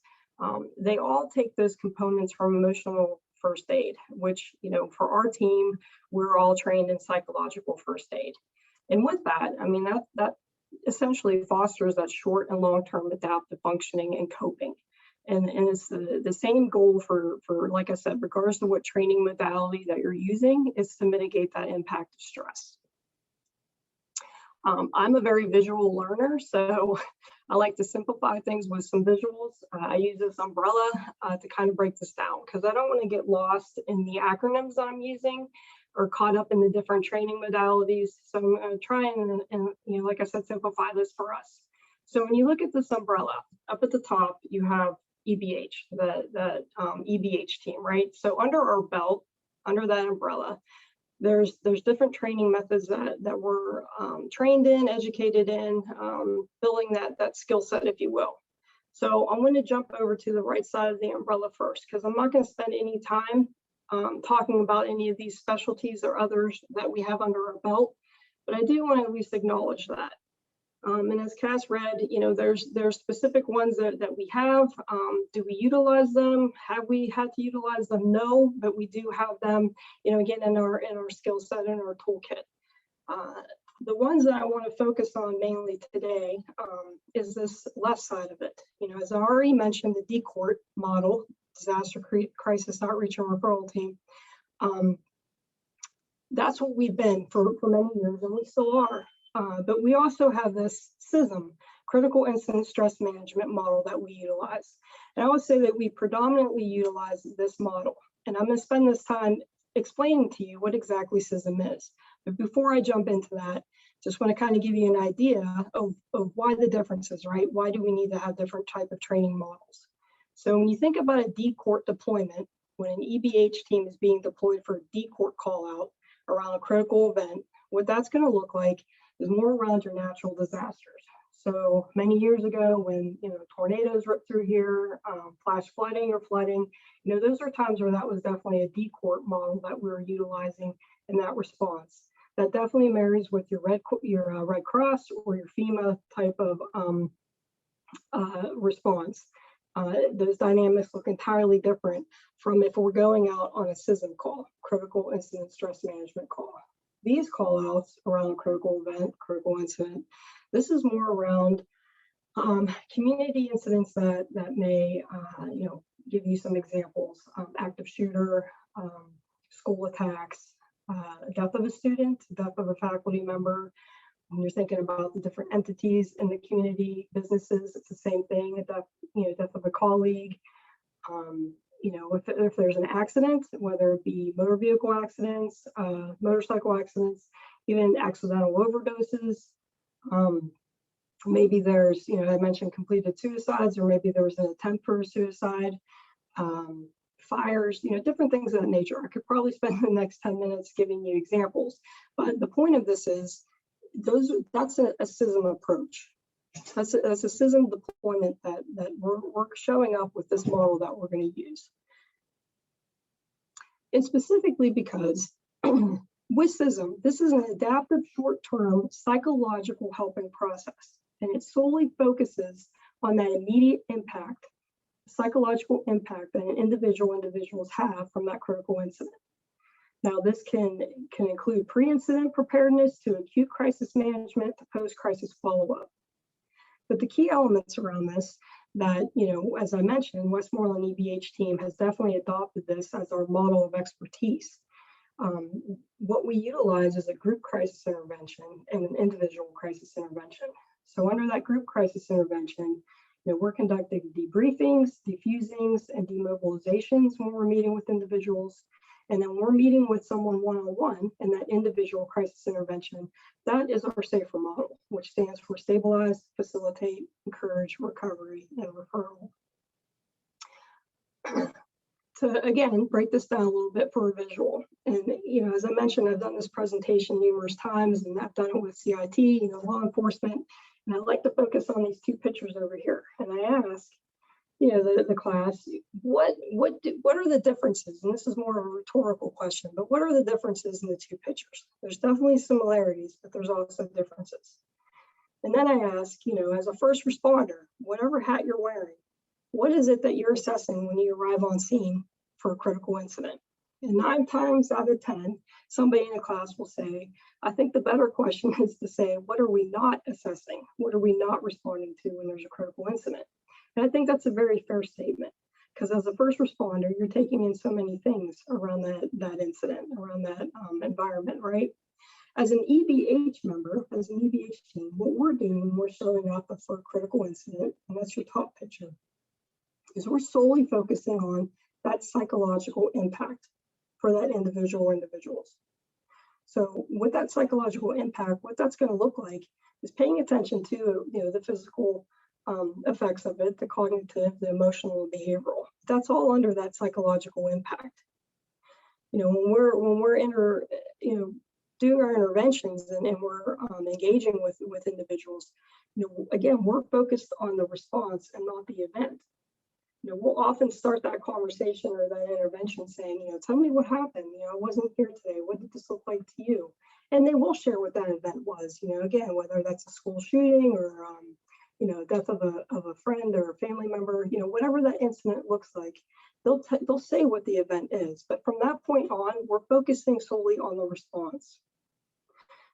they all take those components from emotional first aid, which, you know, for our team, we're all trained in psychological first aid. And with that, I mean, that essentially fosters that short and long-term adaptive functioning and coping. And it's the same goal for, like I said, regardless of what training modality that you're using, is to mitigate that impact of stress. I'm a very visual learner, so I like to simplify things with some visuals. I use this umbrella to kind of break this down because I don't want to get lost in the acronyms that I'm using or caught up in the different training modalities. So I'm going to try and you know, like I said, simplify this for us. So when you look at this umbrella, up at the top, you have EBH, the EBH team, right? So under our belt, under that umbrella, there's different training methods that we're trained in, educated in, building that skill set, if you will. So I'm going to jump over to the right side of the umbrella first, because I'm not going to spend any time talking about any of these specialties or others that we have under our belt, but I do want to at least acknowledge that. And as Cass read, you know, there's specific ones that we have. Do we utilize them? Have we had to utilize them? No, but we do have them, you know, again, in our skill set, in our toolkit. The ones that I want to focus on mainly today is this left side of it. You know, as I already mentioned, the DCORT model, Disaster Crisis Outreach and Referral Team, that's what we've been for many years, and we still are. But we also have this CISM, Critical Incident Stress Management model that we utilize. And I would say that we predominantly utilize this model. And I'm going to spend this time explaining to you what exactly CISM is. But before I jump into that, just want to kind of give you an idea of why the differences, right? Why do we need to have different type of training models? So when you think about a DCORT deployment, when an EBH team is being deployed for a DCORT call out around a critical event, what that's going to look like is more around your natural disasters. So many years ago when, you know, tornadoes ripped through here, flash flooding or flooding, you know, those are times where that was definitely a DCORT model that we were utilizing in that response. That definitely marries with your Red Cross or your FEMA type of response. Those dynamics look entirely different from if we're going out on a CISM call, Critical Incident Stress Management call. These call outs around critical event, critical incident, this is more around community incidents that may, you know, give you some examples, active shooter, school attacks, death of a student, death of a faculty member. When you're thinking about the different entities in the community, businesses, it's the same thing, death of a colleague. You know, if there's an accident, whether it be motor vehicle accidents, motorcycle accidents, even accidental overdoses, maybe there's, you know, I mentioned completed suicides, or maybe there was an attempt for a suicide, fires, you know, different things of that nature. I could probably spend the next 10 minutes giving you examples, but the point of this is that's a CISM approach. That's a CISM deployment that we're showing up with this model that we're going to use. And specifically because with CISM, this is an adaptive short-term psychological helping process, and it solely focuses on that immediate impact, psychological impact that individuals have from that critical incident. Now, this can include pre-incident preparedness to acute crisis management to post-crisis follow-up. But the key elements around this that, you know, as I mentioned, Westmoreland EBH team has definitely adopted this as our model of expertise. What we utilize is a group crisis intervention and an individual crisis intervention. So under that group crisis intervention, you know, we're conducting debriefings, defusings, and demobilizations when we're meeting with individuals. And then we're meeting with someone one-on-one in that individual crisis intervention. That is our SAFER model, which stands for Stabilize, Facilitate, Encourage, Recovery, and Referral. To, again, break this down a little bit for a visual. And, you know, as I mentioned, I've done this presentation numerous times, and I've done it with CIT, you know, law enforcement. And I like to focus on these two pictures over here. And I ask, you know, the class, what are the differences? And this is more of a rhetorical question, but what are the differences in the two pictures? There's definitely similarities, but there's also differences. And then I ask, you know, as a first responder, whatever hat you're wearing, what is it that you're assessing when you arrive on scene for a critical incident? And 9 times out of 10, somebody in a class will say, I think the better question is to say, what are we not assessing? What are we not responding to when there's a critical incident? And I think that's a very fair statement, because as a first responder, you're taking in so many things around that incident, around that environment, right? As an EBH member, as an EBH team, what we're doing, we're showing up for a critical incident, and that's your top picture, is we're solely focusing on that psychological impact for that individual or individuals. So with that psychological impact, what that's going to look like is paying attention to, you know, the physical effects of it, the cognitive, the emotional, and behavioral. That's all under that psychological impact. You know, when we're doing our interventions and we're engaging with individuals, you know, again, we're focused on the response and not the event. You know, we'll often start that conversation or that intervention saying, you know, tell me what happened. You know, I wasn't here today. What did this look like to you? And they will share what that event was. You know, again, whether that's a school shooting or you know, death of a friend or a family member, you know, whatever that incident looks like, they'll say what the event is. But from that point on, we're focusing solely on the response.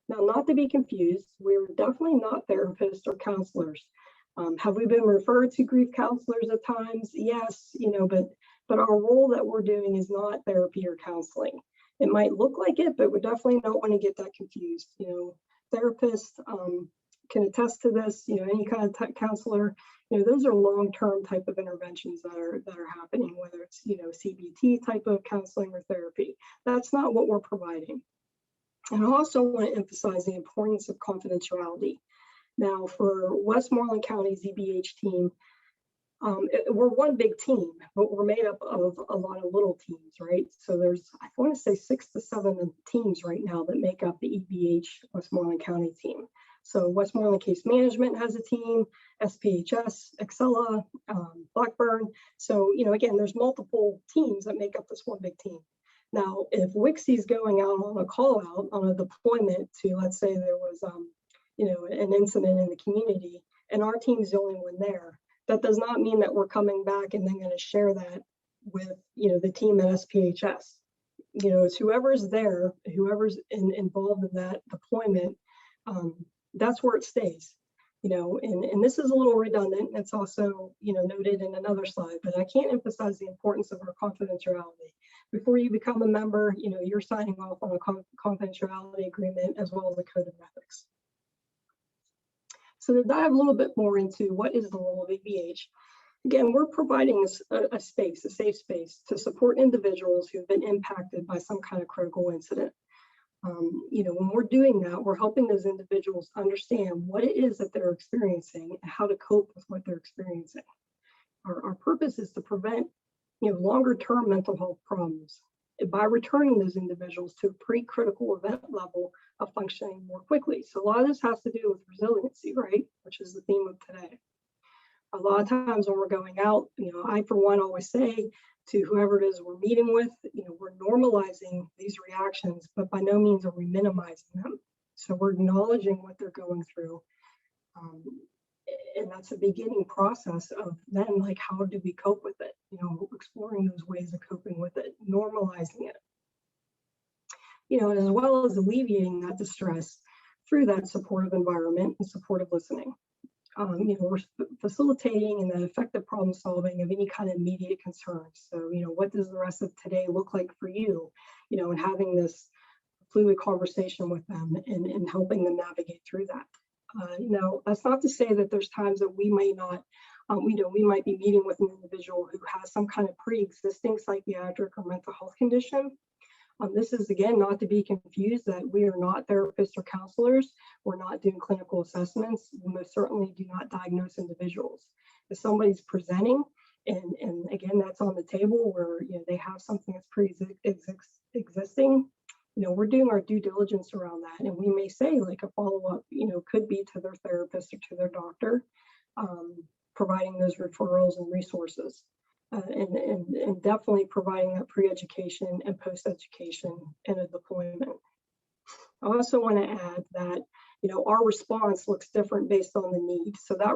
Now, not to be confused, we're definitely not therapists or counselors. Have we been referred to grief counselors at times? Yes, but our role that we're doing is not therapy or counseling. It might look like it, but we definitely don't want to get that confused. Therapists can attest to this. Any kind of counselor, those are long-term type of interventions that are happening, whether it's CBT type of counseling or therapy. That's not what we're providing. And I also want to emphasize the importance of confidentiality. Now, for Westmoreland County's EBH team, we're one big team, but we're made up of a lot of little teams, right? So there's, I want to say 6 to 7 teams right now that make up the EBH Westmoreland County team. So Westmoreland Case Management has a team, SPHS, Excella, Blackburn. So, again, there's multiple teams that make up this one big team. Now, if WICSE is going out on a call out on a deployment to, let's say there was, an incident in the community and our team is the only one there, that does not mean that we're coming back and then going to share that with, the team at SPHS. It's whoever's there, whoever's involved in that deployment, that's where it stays. And this is a little redundant. It's also, noted in another slide, but I can't emphasize the importance of our confidentiality. Before you become a member, you're signing off on a confidentiality agreement as well as a code of ethics. So to dive a little bit more into what is the role of EBH, again, we're providing a space, a safe space to support individuals who've been impacted by some kind of critical incident. When we're doing that, we're helping those individuals understand what it is that they're experiencing and how to cope with what they're experiencing. Our purpose is to prevent, longer term mental health problems by returning those individuals to a pre-critical event level of functioning more quickly. So a lot of this has to do with resiliency, right? Which is the theme of today. A lot of times when we're going out, I, for one, always say to whoever it is we're meeting with, we're normalizing these reactions, but by no means are we minimizing them. So we're acknowledging what they're going through. And that's a beginning process of then, like, how do we cope with it? Exploring those ways of coping with it, normalizing it. As well as alleviating that distress through that supportive environment and supportive listening. We're facilitating and then effective problem solving of any kind of immediate concerns. So, what does the rest of today look like for you? And having this fluid conversation with them and helping them navigate through that. That's not to say that there's times that we may not, we might be meeting with an individual who has some kind of pre-existing psychiatric or mental health condition. This is, again, not to be confused that we are not therapists or counselors. We're not doing clinical assessments. We most certainly do not diagnose individuals. If somebody's presenting, and again, that's on the table where they have something that's pre-existing, we're doing our due diligence around that. And we may say, like, a follow-up, could be to their therapist or to their doctor, providing those referrals and resources. And definitely providing that pre-education and post-education in a deployment. I also want to add that, our response looks different based on the need. So that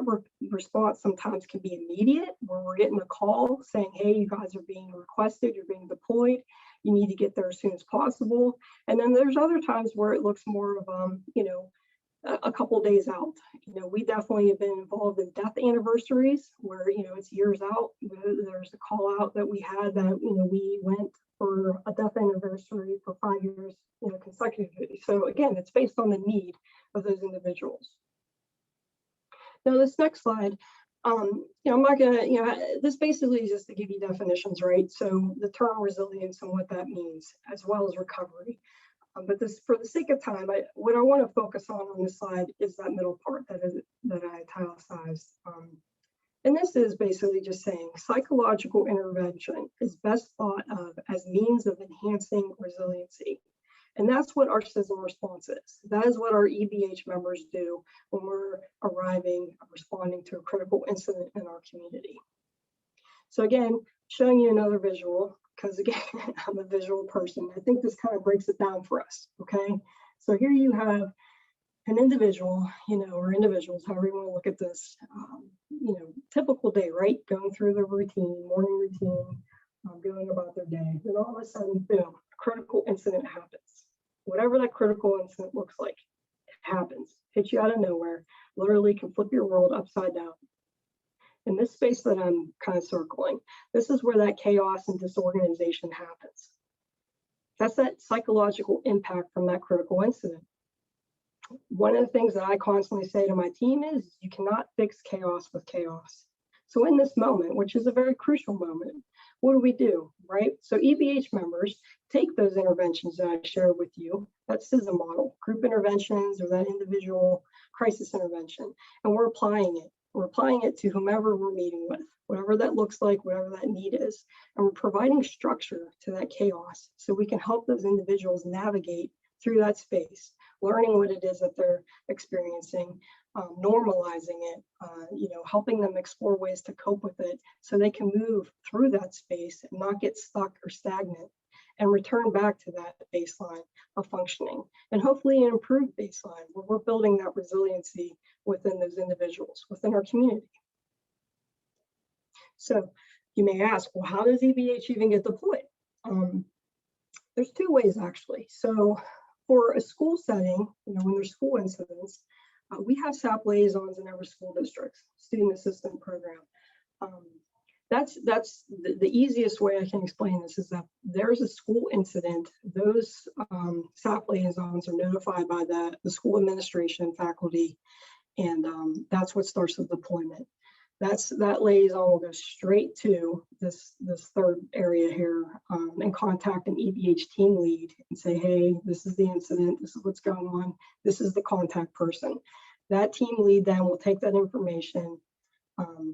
response sometimes can be immediate, where we're getting a call saying, hey, you guys are being requested, you're being deployed, you need to get there as soon as possible. And then there's other times where it looks more of, a couple of days out. We definitely have been involved in death anniversaries where, it's years out. There's a call out that we had that, we went for a death anniversary for 5 years, consecutively. So again, it's based on the need of those individuals. Now this next slide, I'm not gonna, this basically is just to give you definitions, right? So the term resilience and what that means, as well as recovery. But this, for the sake of time, what I want to focus on this slide is that middle part that I italicized. And this is basically just saying psychological intervention is best thought of as means of enhancing resiliency. And that's what our CISM response is. That is what our EBH members do when we're responding to a critical incident in our community. So again, showing you another visual, because again, I'm a visual person. I think this kind of breaks it down for us, okay? So here you have an individual, or individuals, however you want to look at this, typical day, right? Going through their routine, morning routine, going about their day. Then all of a sudden, boom, a critical incident happens. Whatever that critical incident looks like. happens, hits you out of nowhere, literally can flip your world upside down. In this space that I'm kind of circling, this is where that chaos and disorganization happens. That's that psychological impact from that critical incident. One of the things that I constantly say to my team is you cannot fix chaos with chaos. So in this moment, which is a very crucial moment, what do, right? So EBH members take those interventions that I shared with you, that CISM model, group interventions or that individual crisis intervention, and we're applying it. We're applying it to whomever we're meeting with, whatever that looks like, whatever that need is. And we're providing structure to that chaos so we can help those individuals navigate through that space, learning what it is that they're experiencing, normalizing it, helping them explore ways to cope with it so they can move through that space and not get stuck or stagnant and return back to that baseline of functioning and hopefully an improved baseline where we're building that resiliency within those individuals, within our community. So you may ask, well, how does EBH even get deployed? There's two ways actually. So for a school setting, when there's school incidents, we have SAP liaisons in every school district, student assistant program. That's the easiest way I can explain this is that there's a school incident. Those SAP liaisons are notified by the school administration, faculty, and that's what starts the deployment. That liaison will go straight to this third area here and contact an EBH team lead and say, hey, this is the incident, this is what's going on, this is the contact person. That team lead then will take that information,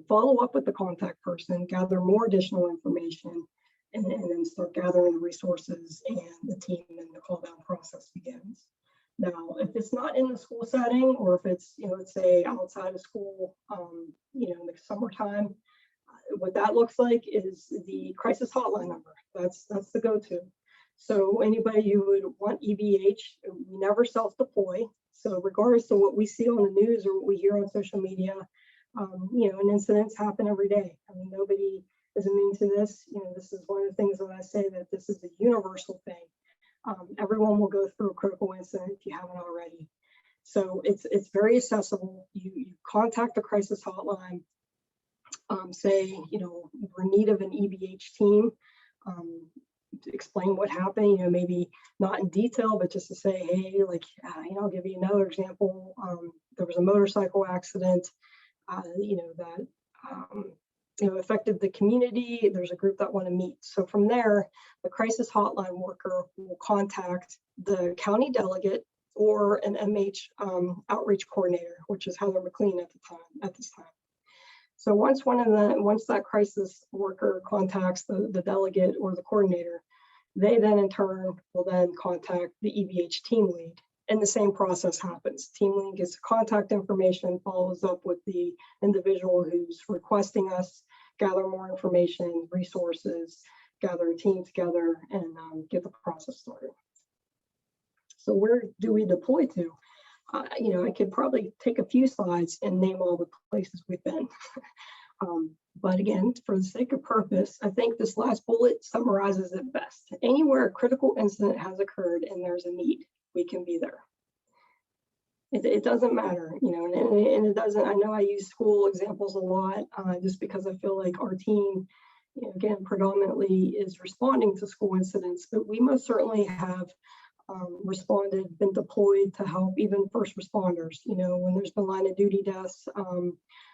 follow up with the contact person, gather more additional information, and then start gathering the resources and the team, and the call down process begins. Now, if it's not in the school setting, or if it's, let's say outside of school, in the summertime, what that looks like is the crisis hotline number. That's the go-to. So anybody who would want EBH, we never self-deploy. So regardless of what we see on the news or what we hear on social media, and incidents happen every day. I mean, nobody is immune to this. This is one of the things that I say, that this is a universal thing. Everyone will go through a critical incident if you haven't already. So it's very accessible. You contact the crisis hotline, say, we're in need of an EBH team, to explain what happened, maybe not in detail, but just to say, hey, I'll give you another example. There was a motorcycle accident, that affected the community. There's a group that want to meet. So from there, the crisis hotline worker will contact the county delegate or an MH outreach coordinator, which is Heather McLean at this time. So once that crisis worker contacts the delegate or the coordinator, they then in turn will then contact the EBH team lead. And the same process happens. Team lead gets contact information, follows up with the individual who's requesting us, gather more information, resources, gather a team together, and get the process started. So where do we deploy to? I could probably take a few slides and name all the places we've been. But again, for the sake of purpose, I think this last bullet summarizes it best. Anywhere a critical incident has occurred and there's a need, we can be there. It doesn't matter, and it doesn't, I know I use school examples a lot just because I feel like our team, again, predominantly is responding to school incidents, but we most certainly have been deployed to help even first responders, when there's been line of duty deaths,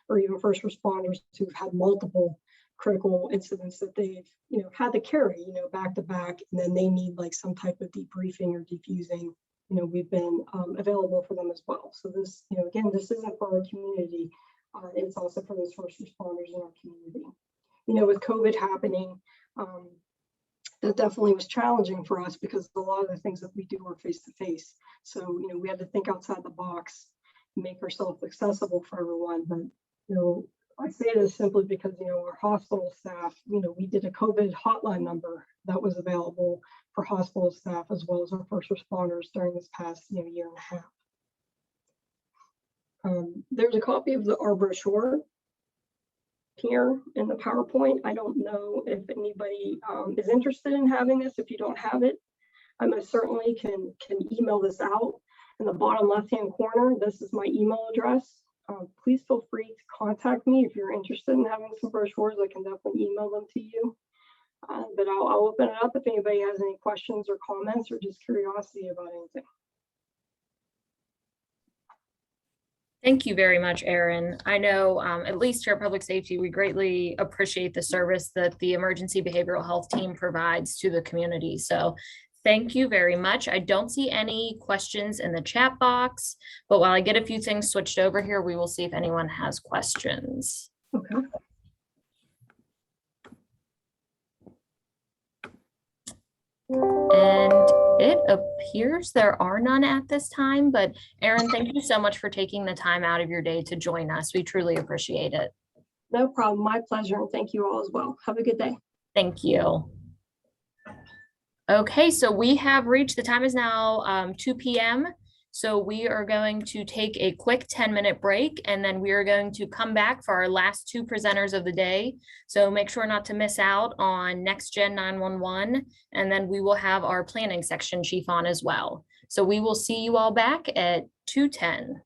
or even first responders who've had multiple critical incidents that they've, had to carry, back to back, and then they need like some type of debriefing or defusing. We've been available for them as well. So this, again, this isn't for our community. It's also for those first responders in our community. With COVID happening, that definitely was challenging for us because a lot of the things that we do are face-to-face. So, we had to think outside the box, make ourselves accessible for everyone. But, I say this simply because, our hospital staff, we did a COVID hotline number that was available for hospital staff as well as our first responders during this past, year and a half. There's a copy of our brochure here in the PowerPoint. I don't know if anybody is interested in having this. If you don't have it, I most certainly can email this out. In the bottom left-hand corner, this is my email address. Please feel free to contact me if you're interested in having some brochures. I can definitely email them to you. But I'll open it up if anybody has any questions or comments or just curiosity about anything. Thank you very much, Erin. I know, at least here at Public Safety, we greatly appreciate the service that the emergency behavioral health team provides to the community. So thank you very much. I don't see any questions in the chat box, but while I get a few things switched over here, we will see if anyone has questions. Okay. And it appears there are none at this time, but Erin, thank you so much for taking the time out of your day to join us. We truly appreciate it. No problem. My pleasure. And thank you all as well. Have a good day. Thank you. Okay, so we have reached, the time is now 2 p.m. So we are going to take a quick 10-minute break, and then we are going to come back for our last two presenters of the day. So make sure not to miss out on Next Gen 911, and then we will have our planning section chief on as well. So we will see you all back at 2:10.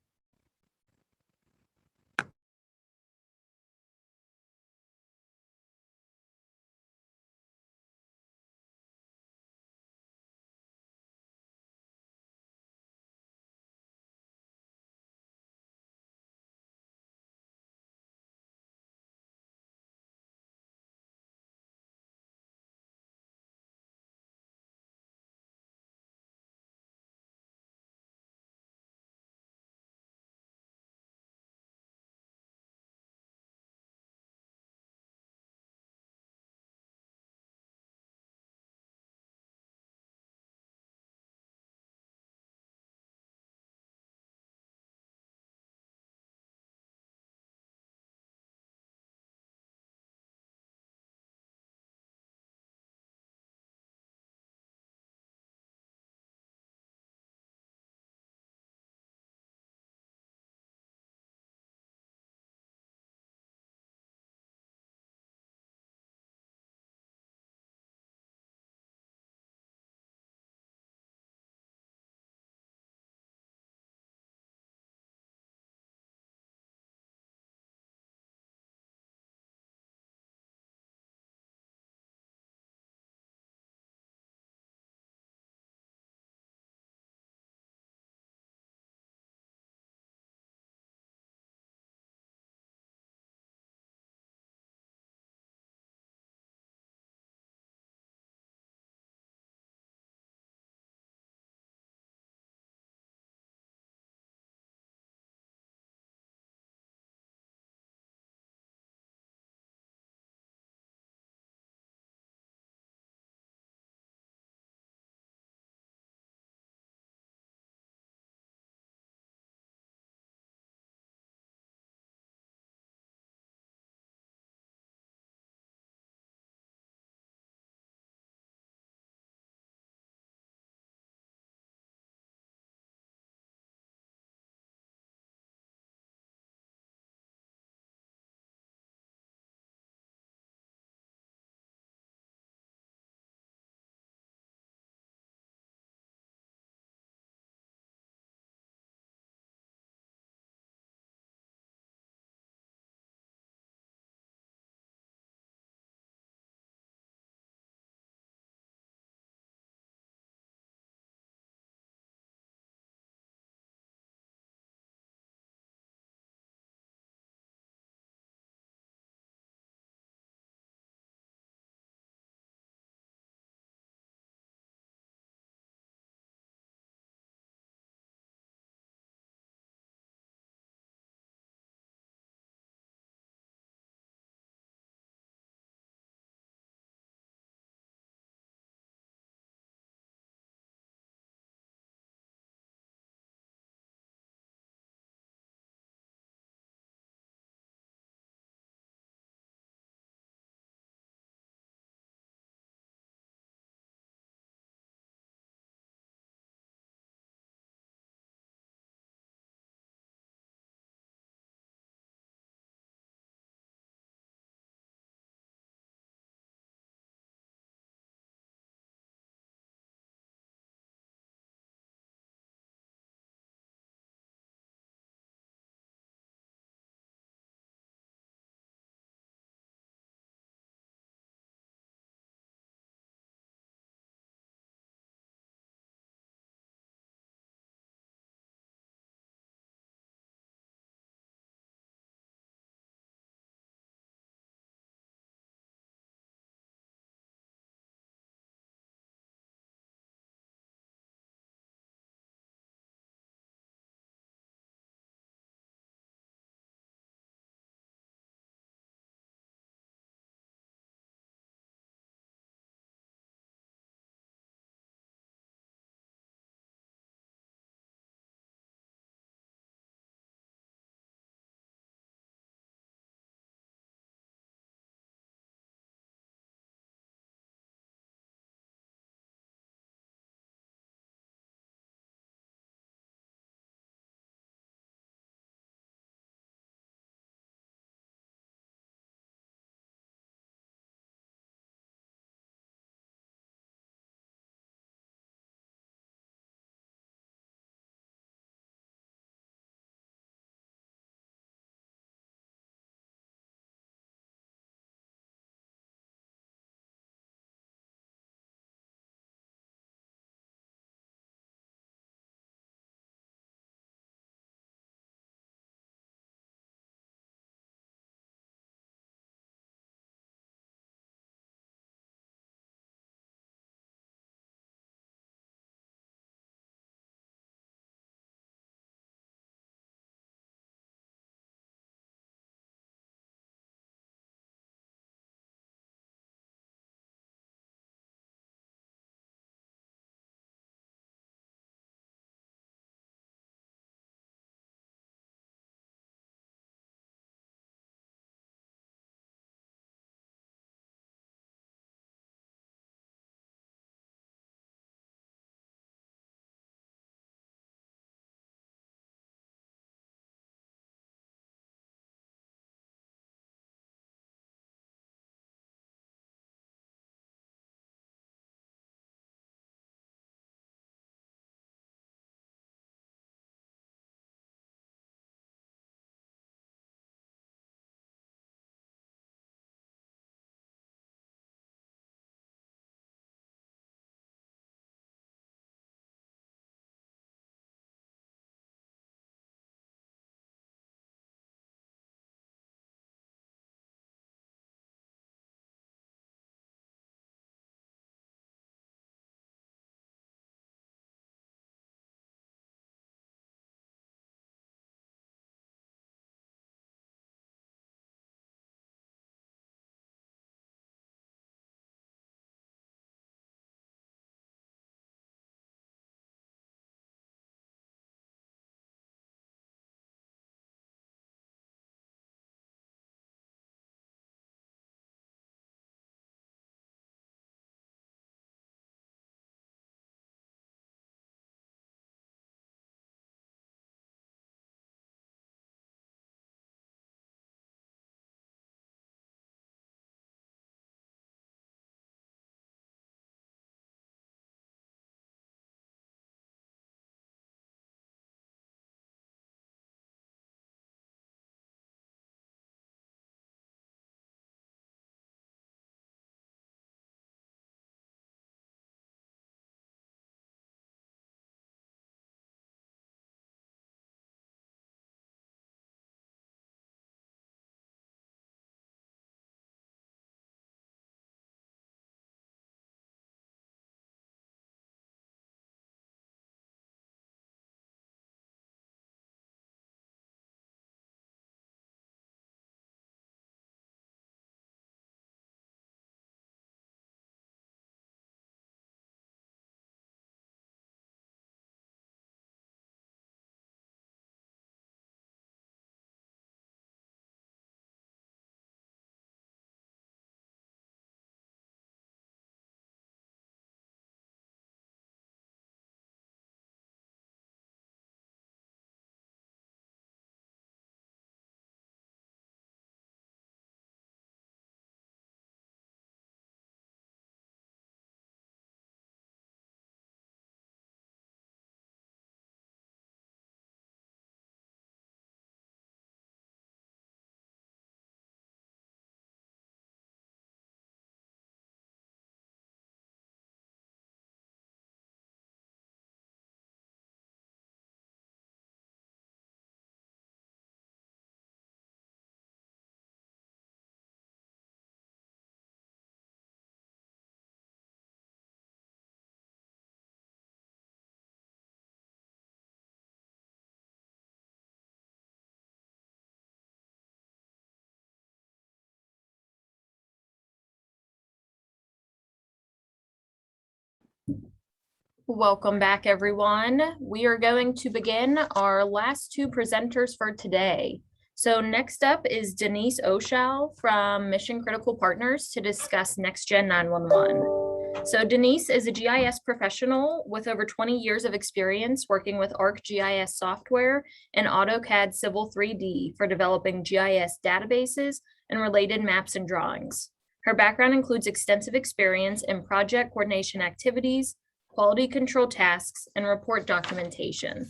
Welcome back, everyone. We are going to begin our last two presenters for today. So next up is Denise Oshal from Mission Critical Partners to discuss NextGen 911. So Denise is a GIS professional with over 20 years of experience working with ArcGIS software and AutoCAD Civil 3D for developing GIS databases and related maps and drawings. Her background includes extensive experience in project coordination activities, quality control tasks, and report documentation.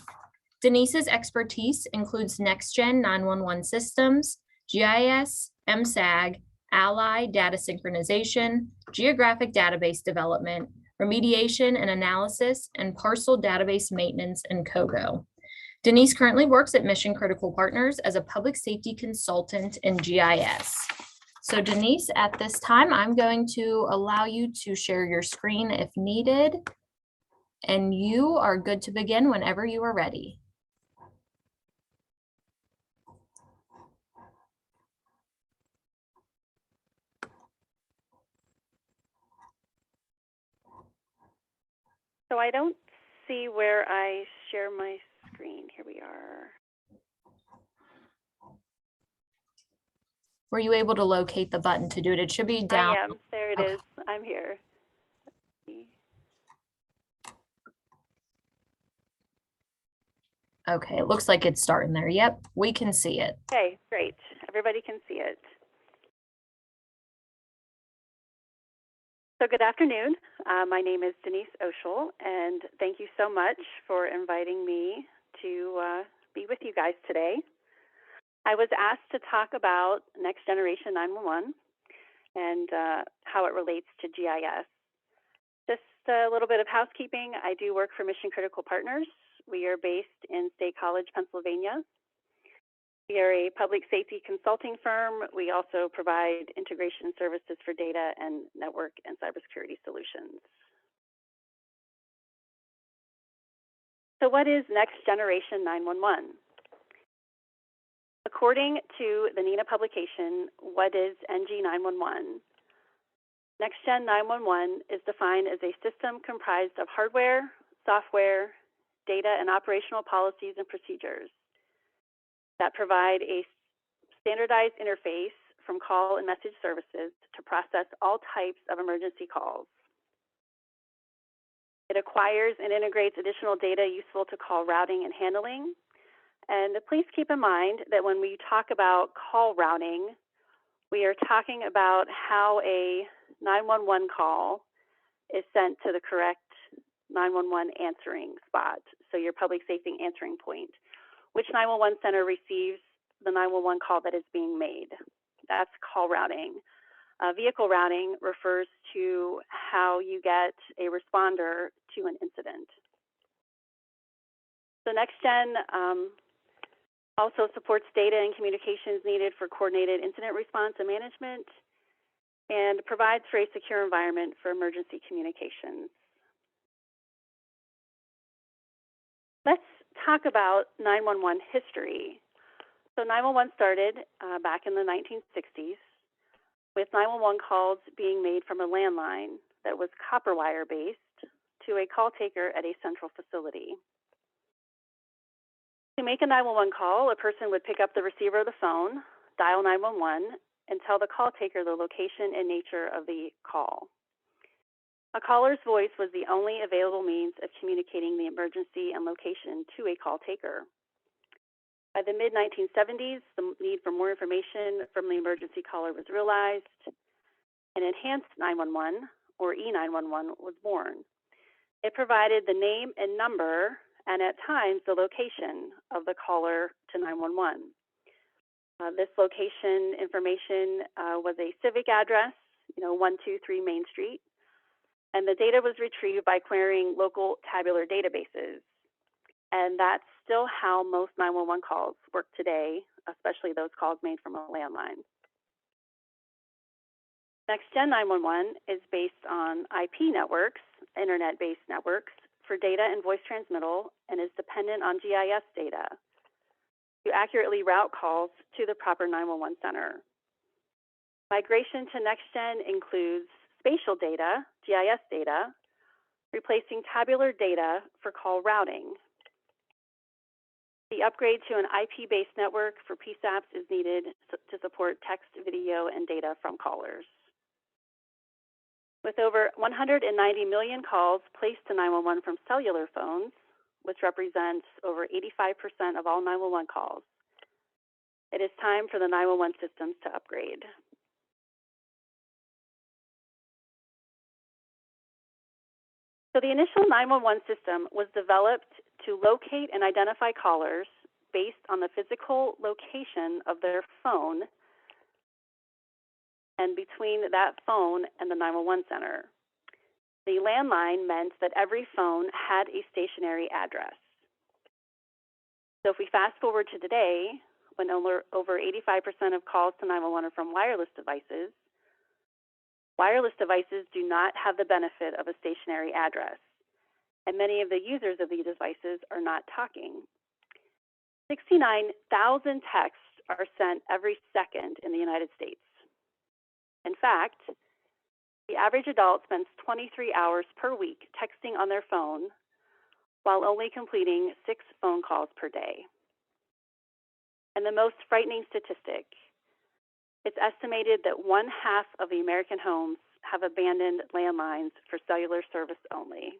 Denise's expertise includes NextGen 911 systems, GIS, MSAG, Ally data synchronization, geographic database development, remediation and analysis, and parcel database maintenance and COGO. Denise currently works at Mission Critical Partners as a public safety consultant in GIS. So Denise, at this time, I'm going to allow you to share your screen if needed. And you are good to begin whenever you are ready. So I don't see where I share my screen. Here we are. Were you able to locate the button to do it? It should be down. I am. There it is. I'm here. Okay, it looks like it's starting there. Yep, we can see it. Okay, great. Everybody can see it. So good afternoon. My name is Denise Oshal, and thank you so much for inviting me to be with you guys today. I was asked to talk about Next Generation 911 and how it relates to GIS. Just a little bit of housekeeping. I do work for Mission Critical Partners. We are based in State College, Pennsylvania. We are a public safety consulting firm. We also provide integration services for data and network and cybersecurity solutions. So what is Next Generation 911? According to the NENA publication, what is NG 911? NextGen 911 is defined as a system comprised of hardware, software, data, and operational policies and procedures that provide a standardized interface from call and message services to process all types of emergency calls. It acquires and integrates additional data useful to call routing and handling. And please keep in mind that when we talk about call routing, we are talking about how a 911 call is sent to the correct 911 answering spot, so your public safety answering point. Which 911 center receives the 911 call that is being made? That's call routing. Vehicle routing refers to how you get a responder to an incident. So NextGen also supports data and communications needed for coordinated incident response and management, and provides for a secure environment for emergency communications. Let's talk about 911 history. So 911 started back in the 1960s with 911 calls being made from a landline that was copper wire based to a call taker at a central facility. To make a 911 call, a person would pick up the receiver of the phone, dial 911, and tell the call taker the location and nature of the call. A caller's voice was the only available means of communicating the emergency and location to a call taker. By the mid-1970s, the need for more information from the emergency caller was realized, and Enhanced 911, or E911, was born. It provided the name and number, and at times the location of the caller to 911. This location information was a civic address, 123 Main Street, and the data was retrieved by querying local tabular databases. And that's still how most 911 calls work today, especially those calls made from a landline. NextGen 911 is based on IP networks, internet-based networks, for data and voice transmittal, and is dependent on GIS data to accurately route calls to the proper 911 center. Migration to NextGen includes spatial data, GIS data, replacing tabular data for call routing. The upgrade to an IP-based network for PSAPs is needed to support text, video, and data from callers. With over 190 million calls placed to 911 from cellular phones, which represents over 85% of all 911 calls, it is time for the 911 systems to upgrade. So the initial 911 system was developed to locate and identify callers based on the physical location of their phone and between that phone and the 911 center. The landline meant that every phone had a stationary address. So if we fast forward to today, when over 85% of calls to 911 are from wireless devices do not have the benefit of a stationary address, and many of the users of these devices are not talking. 69,000 texts are sent every second in the United States. In fact, the average adult spends 23 hours per week texting on their phone while only completing 6 phone calls per day. And the most frightening statistic, it's estimated that 1/2 of the American homes have abandoned landlines for cellular service only.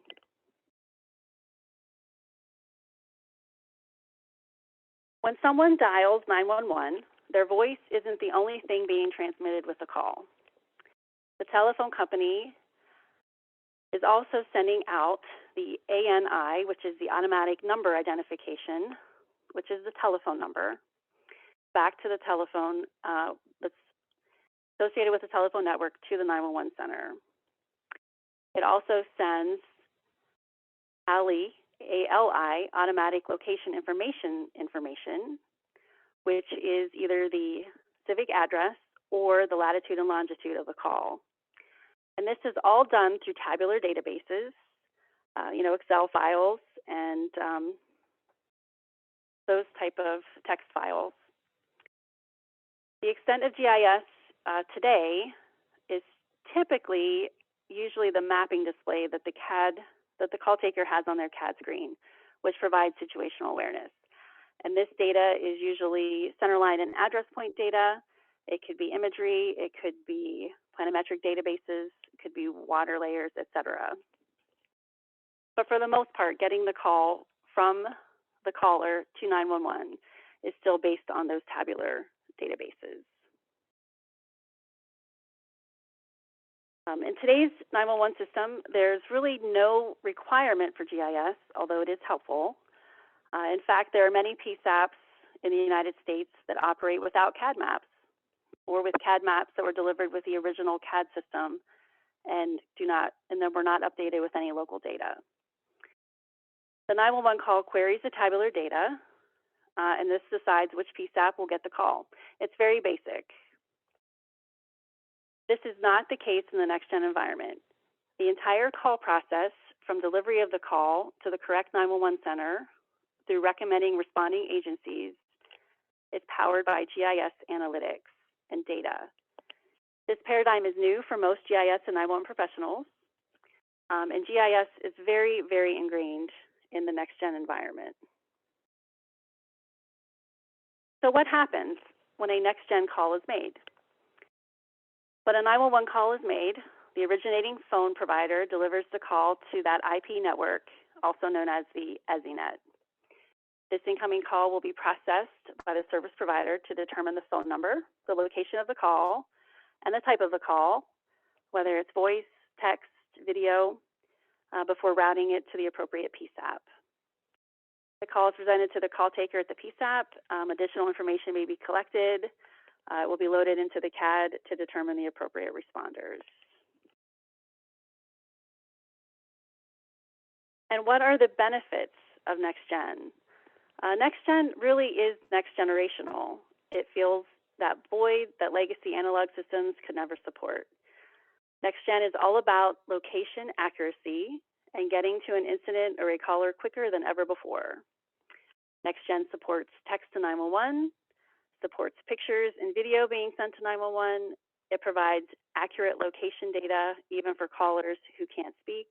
When someone dials 911, their voice isn't the only thing being transmitted with the call. The telephone company is also sending out the ANI, which is the automatic number identification, which is the telephone number, back to the telephone that's associated with the telephone network to the 911 center. It also sends ALI, automatic location information, which is either the civic address or the latitude and longitude of the call. And this is all done through tabular databases, Excel files, and those type of text files. The extent of GIS today is typically usually the mapping display that the call taker has on their CAD screen, which provides situational awareness. And this data is usually centerline and address point data. It could be imagery, it could be planimetric databases, it could be water layers, etc. But for the most part, getting the call from the caller to 911 is still based on those tabular databases. In today's 911 system, there's really no requirement for GIS, although it is helpful. In fact, there are many PSAPs in the United States that operate without CAD maps, or with CAD maps that were delivered with the original CAD system and then were not updated with any local data. The 911 call queries the tabular data, and this decides which PSAP will get the call. It's very basic. This is not the case in the next-gen environment. The entire call process, from delivery of the call to the correct 911 center, through recommending responding agencies, is powered by GIS analytics and data. This paradigm is new for most GIS and 911 professionals, and GIS is very, very ingrained in the next-gen environment. So what happens when a next-gen call is made? When a 911 call is made, the originating phone provider delivers the call to that IP network, also known as the EZNet. This incoming call will be processed by the service provider to determine the phone number, the location of the call, and the type of the call, whether it's voice, text, video, before routing it to the appropriate PSAP. The call is presented to the call taker at the PSAP. Additional information may be collected. It will be loaded into the CAD to determine the appropriate responders. And what are the benefits of NextGen? NextGen really is next generational. It fills that void that legacy analog systems could never support. NextGen is all about location accuracy and getting to an incident or a caller quicker than ever before. NextGen supports text to 911, supports pictures and video being sent to 911. It provides accurate location data, even for callers who can't speak.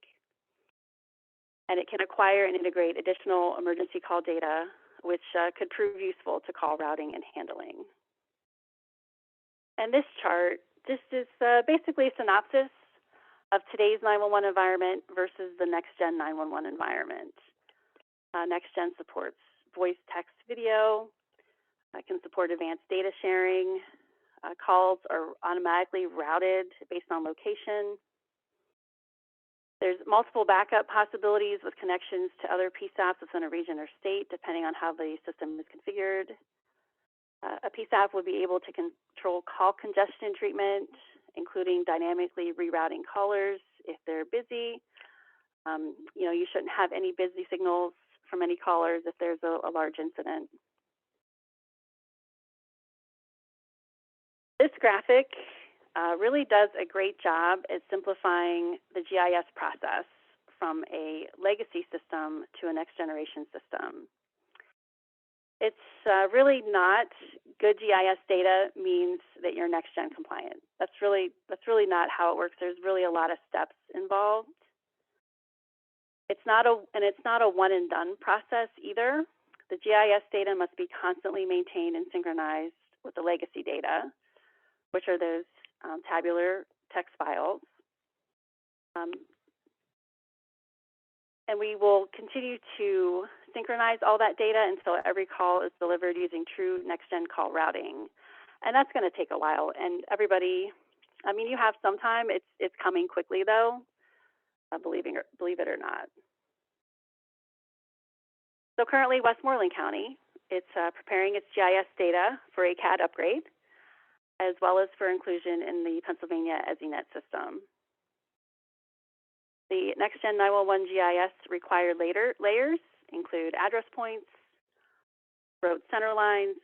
and it can acquire and integrate additional emergency call data, which could prove useful to call routing and handling. And this chart, this is basically a synopsis of today's 911 environment versus the next-gen 911 environment. Next-gen supports voice, text, video, can support advanced data sharing. Calls are automatically routed based on location. There's multiple backup possibilities with connections to other PSAPs within a region or state, depending on how the system is configured. A PSAP would be able to control call congestion treatment, including dynamically rerouting callers if they're busy. You shouldn't have any busy signals from any callers if there's a large incident. This graphic really does a great job at simplifying the GIS process from a legacy system to a next generation system. It's really not good GIS data means that you're next gen compliant. That's really not how it works. There's really a lot of steps involved. It's not a one and done process either. The GIS data must be constantly maintained and synchronized with the legacy data, which are those tabular text files. And we will continue to synchronize all that data until every call is delivered using true next-gen call routing. And that's going to take a while. And everybody, you have some time. It's coming quickly, though, believe it or not. So currently, Westmoreland County, it's preparing its GIS data for a CAD upgrade, as well as for inclusion in the Pennsylvania EZNet system. The next-gen 911 GIS required layers include address points, road center lines,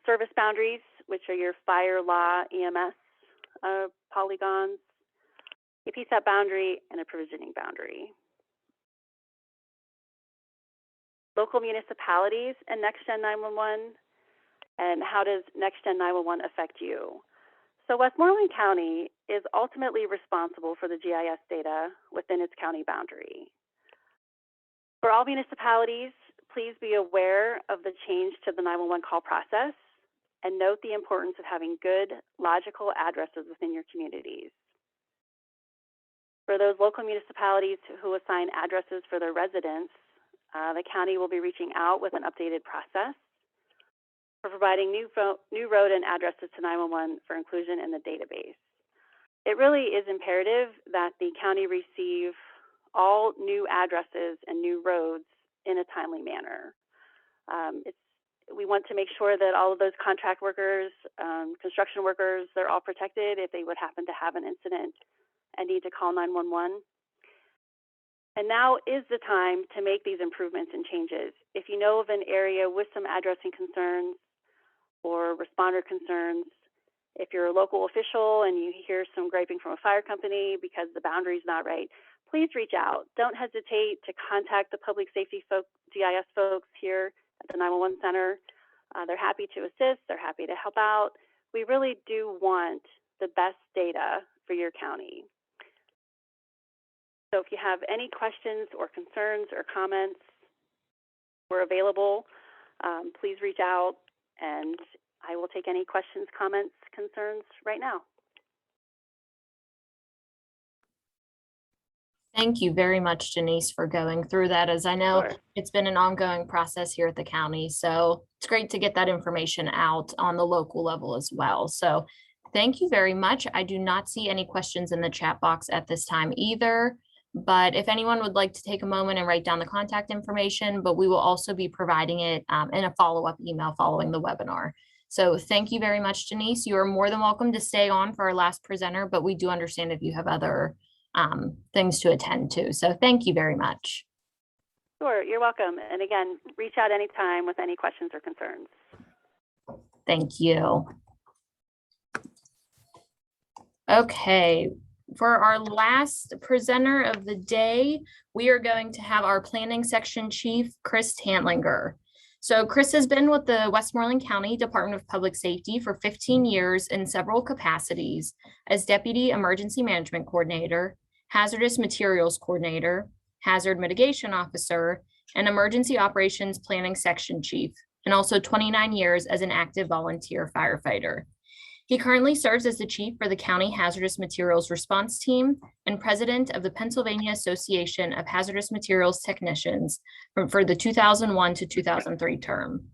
service boundaries, which are your fire, law, EMS polygons, a PSAP boundary, and a provisioning boundary. Local municipalities and next-gen 911, and how does next-gen 911 affect you? So Westmoreland County is ultimately responsible for the GIS data within its county boundary. For all municipalities, please be aware of the change to the 911 call process and note the importance of having good, logical addresses within your communities. For those local municipalities who assign addresses for their residents, the county will be reaching out with an updated process for providing new road and addresses to 911 for inclusion in the database. It really is imperative that the county receive all new addresses and new roads in a timely manner. We want to make sure that all of those contract workers, construction workers, they're all protected if they would happen to have an incident and need to call 911. And now is the time to make these improvements and changes. If you know of an area with some addressing concerns or responder concerns, if you're a local official and you hear some griping from a fire company because the boundary's not right, please reach out. Don't hesitate to contact the public safety GIS folks here at the 911 center. They're happy to assist. They're happy to help out. We really do want the best data for your county. So if you have any questions or concerns or comments, we're available. Please reach out, and I will take any questions, comments, concerns right now. Thank you very much, Denise, for going through that. As I know, It's been an ongoing process here at the county, so it's great to get that information out on the local level as well. So thank you very much. I do not see any questions in the chat box at this time either. But if anyone would like to take a moment and write down the contact information, but we will also be providing it in a follow-up email following the webinar. So thank you very much, Denise. You are more than welcome to stay on for our last presenter, but we do understand if you have other things to attend to. So thank you very much. Sure, you're welcome. And again, reach out anytime with any questions or concerns. Thank you. Okay. For our last presenter of the day, we are going to have our planning section chief, Chris Tantlinger. So Chris has been with the Westmoreland County Department of Public Safety for 15 years in several capacities as Deputy Emergency Management Coordinator, Hazardous Materials Coordinator, hazard mitigation officer, and emergency operations planning section chief, and also 29 years as an active volunteer firefighter. He currently serves as the chief for the County Hazardous Materials Response Team and president of the Pennsylvania Association of Hazardous Materials Technicians for the 2001 to 2003 term.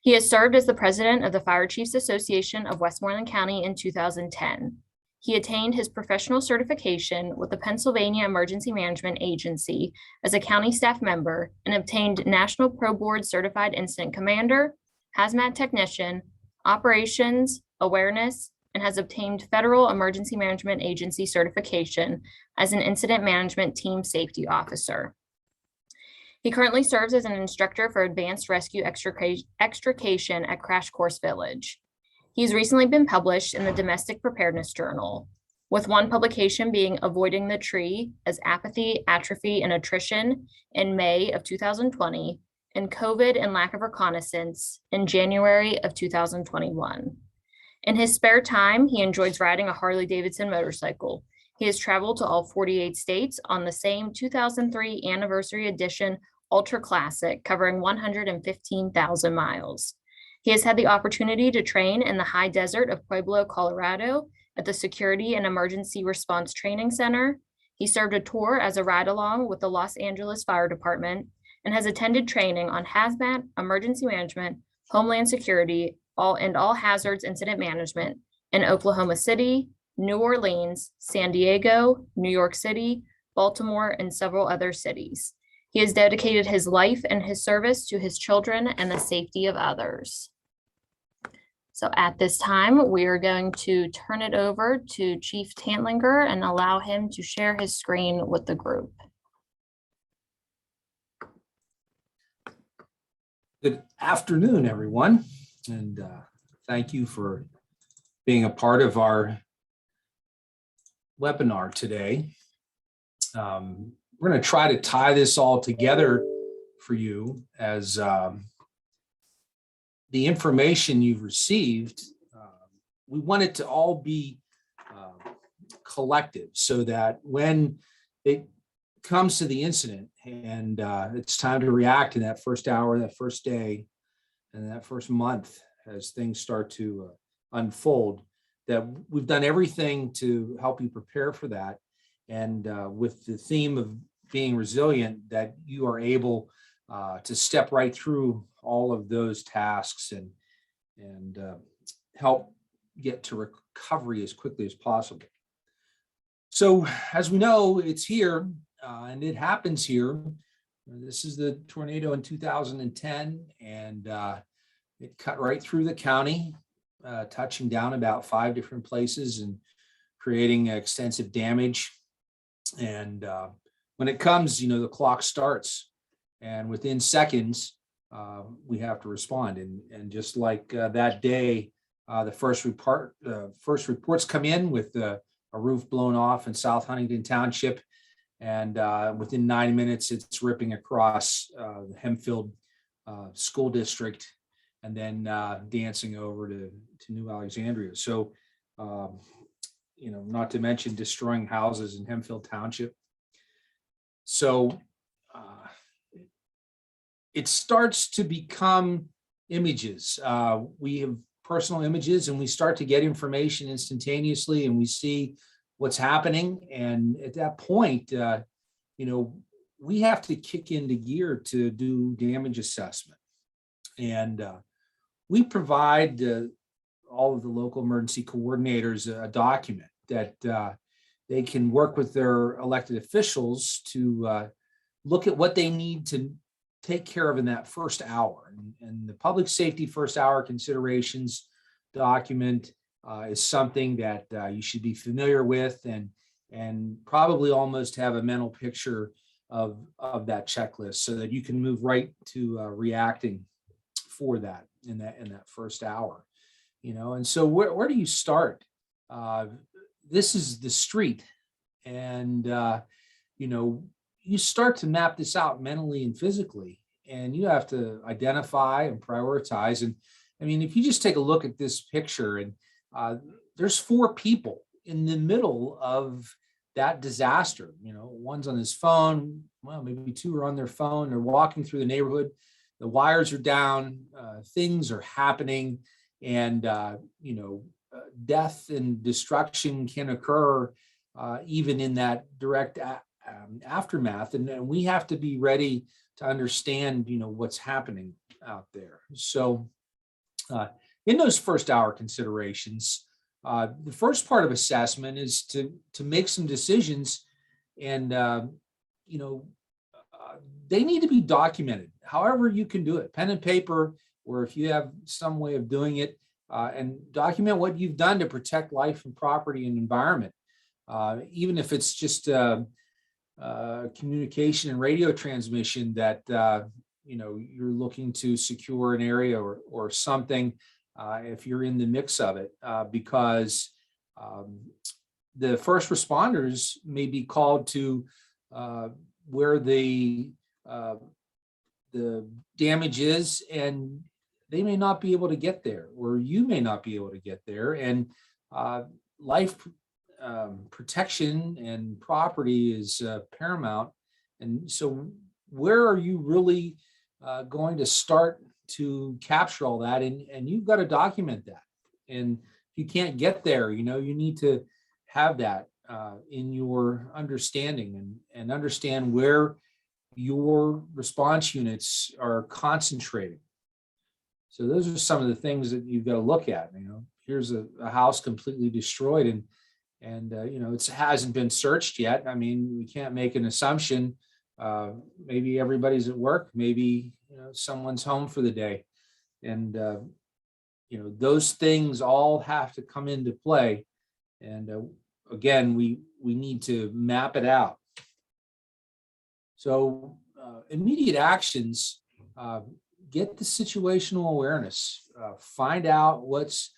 He has served as the president of the Fire Chiefs Association of Westmoreland County in 2010. He attained his professional certification with the Pennsylvania Emergency Management Agency as a county staff member and obtained National Pro Board Certified Incident Commander, Hazmat Technician, Operations, Awareness, and has obtained Federal Emergency Management Agency certification as an Incident Management Team Safety Officer. He currently serves as an instructor for Advanced Rescue Extrication at Crash Course Village. He's recently been published in the Domestic Preparedness Journal, with one publication being Avoiding the Tree as Apathy, Atrophy, and Attrition in May of 2020, and COVID and Lack of Reconnaissance in January of 2021. In his spare time, he enjoys riding a Harley-Davidson motorcycle. He has traveled to all 48 states on the same 2003 Anniversary Edition Ultra Classic, covering 115,000 miles. He has had the opportunity to train in the high desert of Pueblo, Colorado, at the Security and Emergency Response Training Center. He served a tour as a ride-along with the Los Angeles Fire Department and has attended training on hazmat, emergency management, homeland security, all hazards incident management in Oklahoma City, New Orleans, San Diego, New York City, Baltimore, and several other cities. He has dedicated his life and his service to his children and the safety of others. So at this time, we are going to turn it over to Chief Tantlinger and allow him to share his screen with the group. Good afternoon, everyone, and thank you for being a part of our webinar today. We're going to try to tie this all together for you as the information you've received. We want it to all be collective so that when it comes to the incident and it's time to react in that first hour, that first day, and that first month as things start to unfold, that we've done everything to help you prepare for that. And with the theme of being resilient, that you are able to step right through all of those tasks and help get to recovery as quickly as possible. So as we know, it's here and it happens here. This is the tornado in 2010, and it cut right through the county, touching down about 5 different places and creating extensive damage. And when it comes, the clock starts, and within seconds, we have to respond. And just like that day, the first reports come in with a roof blown off in South Huntington Township, and within 9 minutes, it's ripping across the Hempfield School District, and then dancing over to New Alexandria. So, not to mention destroying houses in Hempfield Township. So it starts to become images. We have personal images, and we start to get information instantaneously, and we see what's happening. And at that point, we have to kick into gear to do damage assessment. And we provide all of the local emergency coordinators a document that they can work with their elected officials to look at what they need to take care of in that first hour. And the public safety first hour considerations document is something that you should be familiar with and probably almost have a mental picture of that checklist so that you can move right to reacting for that in that first hour. And so where do you start? This is the street, and you start to map this out mentally and physically, and you have to identify and prioritize. And I mean, if you just take a look at this picture, and there's 4 people in the middle of that disaster. One's on his phone, well, maybe two are on their phone, they're walking through the neighborhood, the wires are down, things are happening, and death and destruction can occur even in that direct aftermath, and we have to be ready to understand what's happening out there. So in those first hour considerations, the first part of assessment is to make some decisions, and they need to be documented however you can do it, pen and paper, or if you have some way of doing it, and document what you've done to protect life and property and environment, even if it's just communication and radio transmission that you're looking to secure an area or something, if you're in the mix of it, because the first responders may be called to where the damage is, and they may not be able to get there, or you may not be able to get there, and life protection and property is paramount. And so where are you really going to start to capture all that? And you've got to document that. And if you can't get there, you need to have that in your understanding, and understand where your response units are concentrating. So those are some of the things that you've got to look at. Here's a house completely destroyed, and it hasn't been searched yet. I mean, we can't make an assumption. Maybe everybody's at work, maybe someone's home for the day, and those things all have to come into play. And again, we need to map it out. So immediate actions, get the situational awareness, find out what's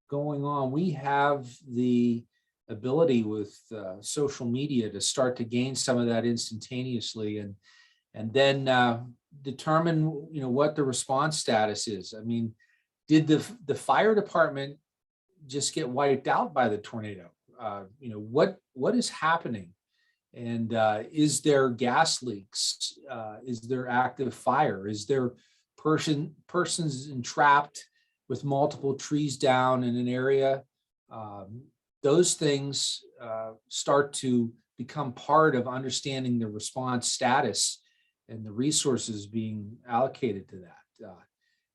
going on. We have the ability with social media to start to gain some of that instantaneously, and then determine what the response status is. I mean, did the fire department just get wiped out by the tornado? What is happening? And is there gas leaks? Is there active fire? Is there persons entrapped with multiple trees down in an area? Those things start to become part of understanding the response status and the resources being allocated to that.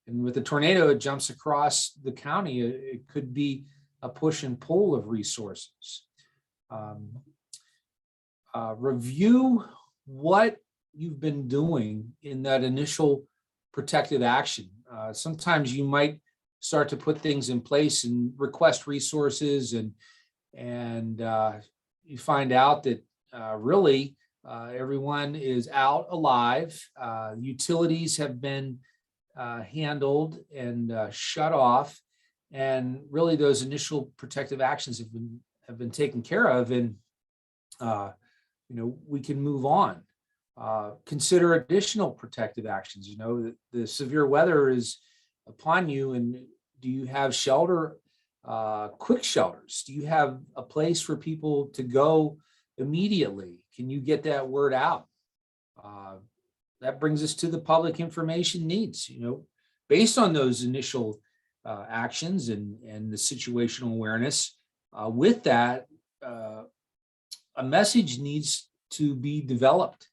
And with the tornado, it jumps across the county. It could be a push and pull of resources. Review what you've been doing in that initial protective action. Sometimes you might start to put things in place and request resources, and you find out that really everyone is out alive. Utilities have been handled and shut off, and really those initial protective actions have been taken care of, and we can move on. Consider additional protective actions. The severe weather is upon you, and do you have shelter, quick shelters? Do you have a place for people to go immediately? Can you get that word out? That brings us to the public information needs. Based on those initial actions and the situational awareness, with that, a message needs to be developed,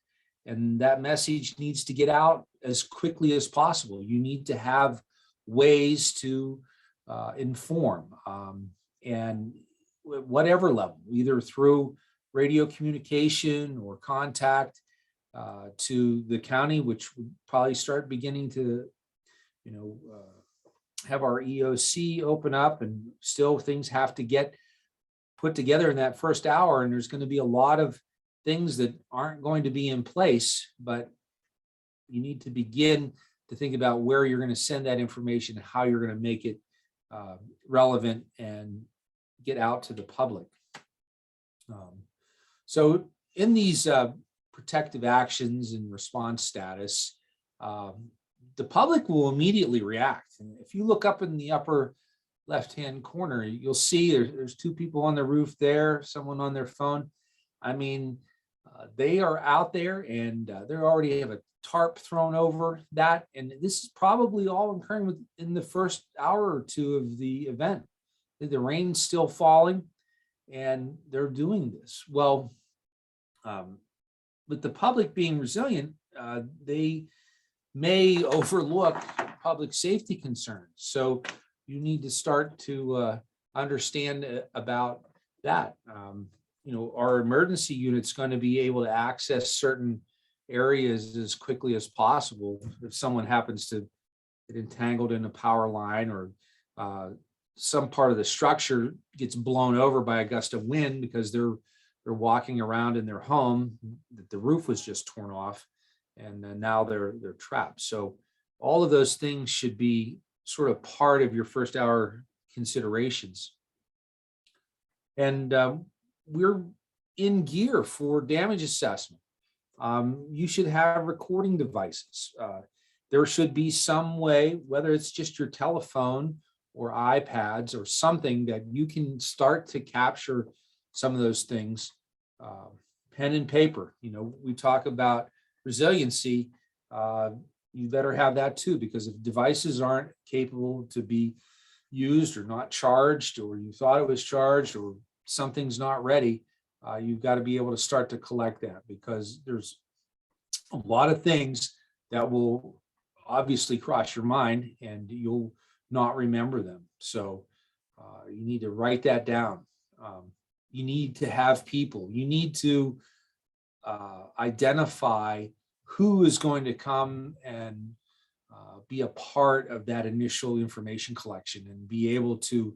and that message needs to get out as quickly as possible. You need to have ways to inform, and whatever level, either through radio communication or contact to the county, which would probably start beginning to, have our EOC open up, and still things have to get put together in that first hour. And there's going to be a lot of things that aren't going to be in place, but you need to begin to think about where you're going to send that information, how you're going to make it relevant and get out to the public. So in these protective actions and response status, the public will immediately react. And if you look up in the upper left-hand corner, you'll see there's two people on the roof there, someone on their phone. I mean, they are out there and they already have a tarp thrown over that. And this is probably all occurring within the first hour or two of the event. The rain's still falling and they're doing this. Well, with the public being resilient, they may overlook public safety concerns. So you need to start to understand about that. Our emergency unit's going to be able to access certain areas as quickly as possible. If someone happens to get entangled in a power line or some part of the structure gets blown over by a gust of wind because they're walking around in their home, that the roof was just torn off, and now they're trapped. So all of those things should be sort of part of your first hour considerations. And we're in gear for damage assessment. You should have recording devices. There should be some way, whether it's just your telephone or iPads or something, that you can start to capture some of those things. Pen and paper. We talk about resiliency. You better have that too, because if devices aren't capable to be used or not charged, or you thought it was charged, or something's not ready, you've got to be able to start to collect that, because there's a lot of things that will obviously cross your mind and you'll not remember them. So you need to write that down. You need to have people. You need to identify who is going to come and be a part of that initial information collection and be able to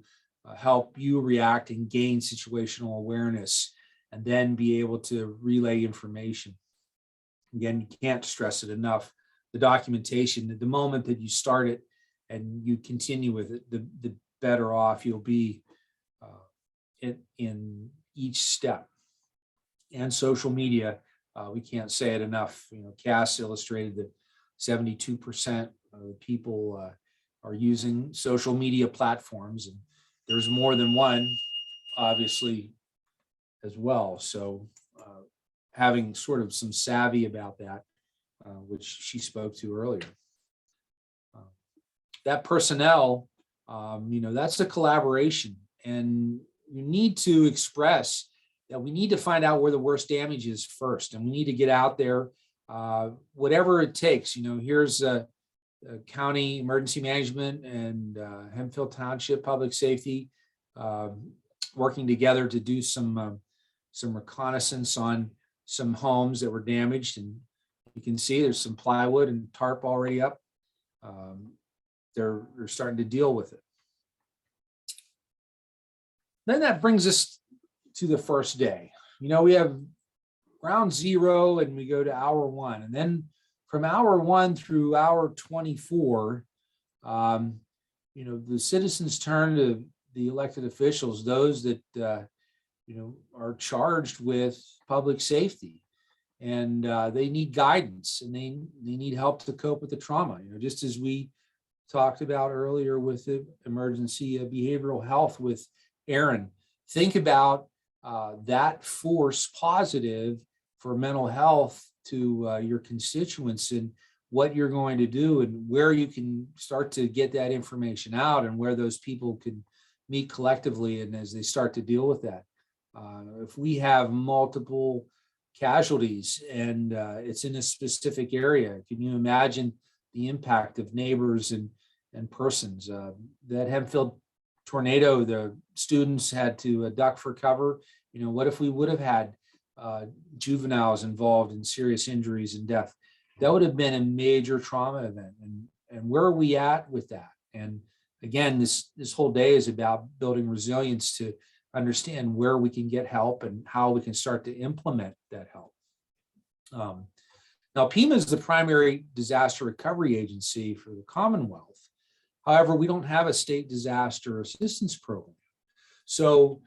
help you react and gain situational awareness, and then be able to relay information. Again, you can't stress it enough. The documentation, at the moment that you start it and you continue with it, the better off you'll be in each step. And social media, we can't say it enough. Cass illustrated that 72% of people are using social media platforms, and there's more than one, obviously, as well. So having sort of some savvy about that, which she spoke to earlier. That personnel, that's a collaboration, and you need to express that we need to find out where the worst damage is first, and we need to get out there, whatever it takes. Here's county emergency management and Hemphill Township Public Safety working together to do some reconnaissance on some homes that were damaged, and you can see there's some plywood and tarp already up. They're starting to deal with it. Then that brings us to the first day. We have round 0 and we go to hour 1, and then from hour 1 through hour 24, the citizens turn to the elected officials, those that are charged with public safety, and they need guidance, and they need help to cope with the trauma. Just as we talked about earlier with the emergency behavioral health with Aaron, think about that force positive for mental health to your constituents, and what you're going to do, and where you can start to get that information out, and where those people can meet collectively, and as they start to deal with that. If we have multiple casualties and it's in a specific area, can you imagine the impact of neighbors and persons? That Hempfield tornado, the students had to duck for cover. What if we would have had juveniles involved in serious injuries and death? That would have been a major trauma event. And where are we at with that? And again, this whole day is about building resilience to understand where we can get help and how we can start to implement that help. Now, PEMA is the primary disaster recovery agency for the Commonwealth. However, we don't have a state disaster assistance program. So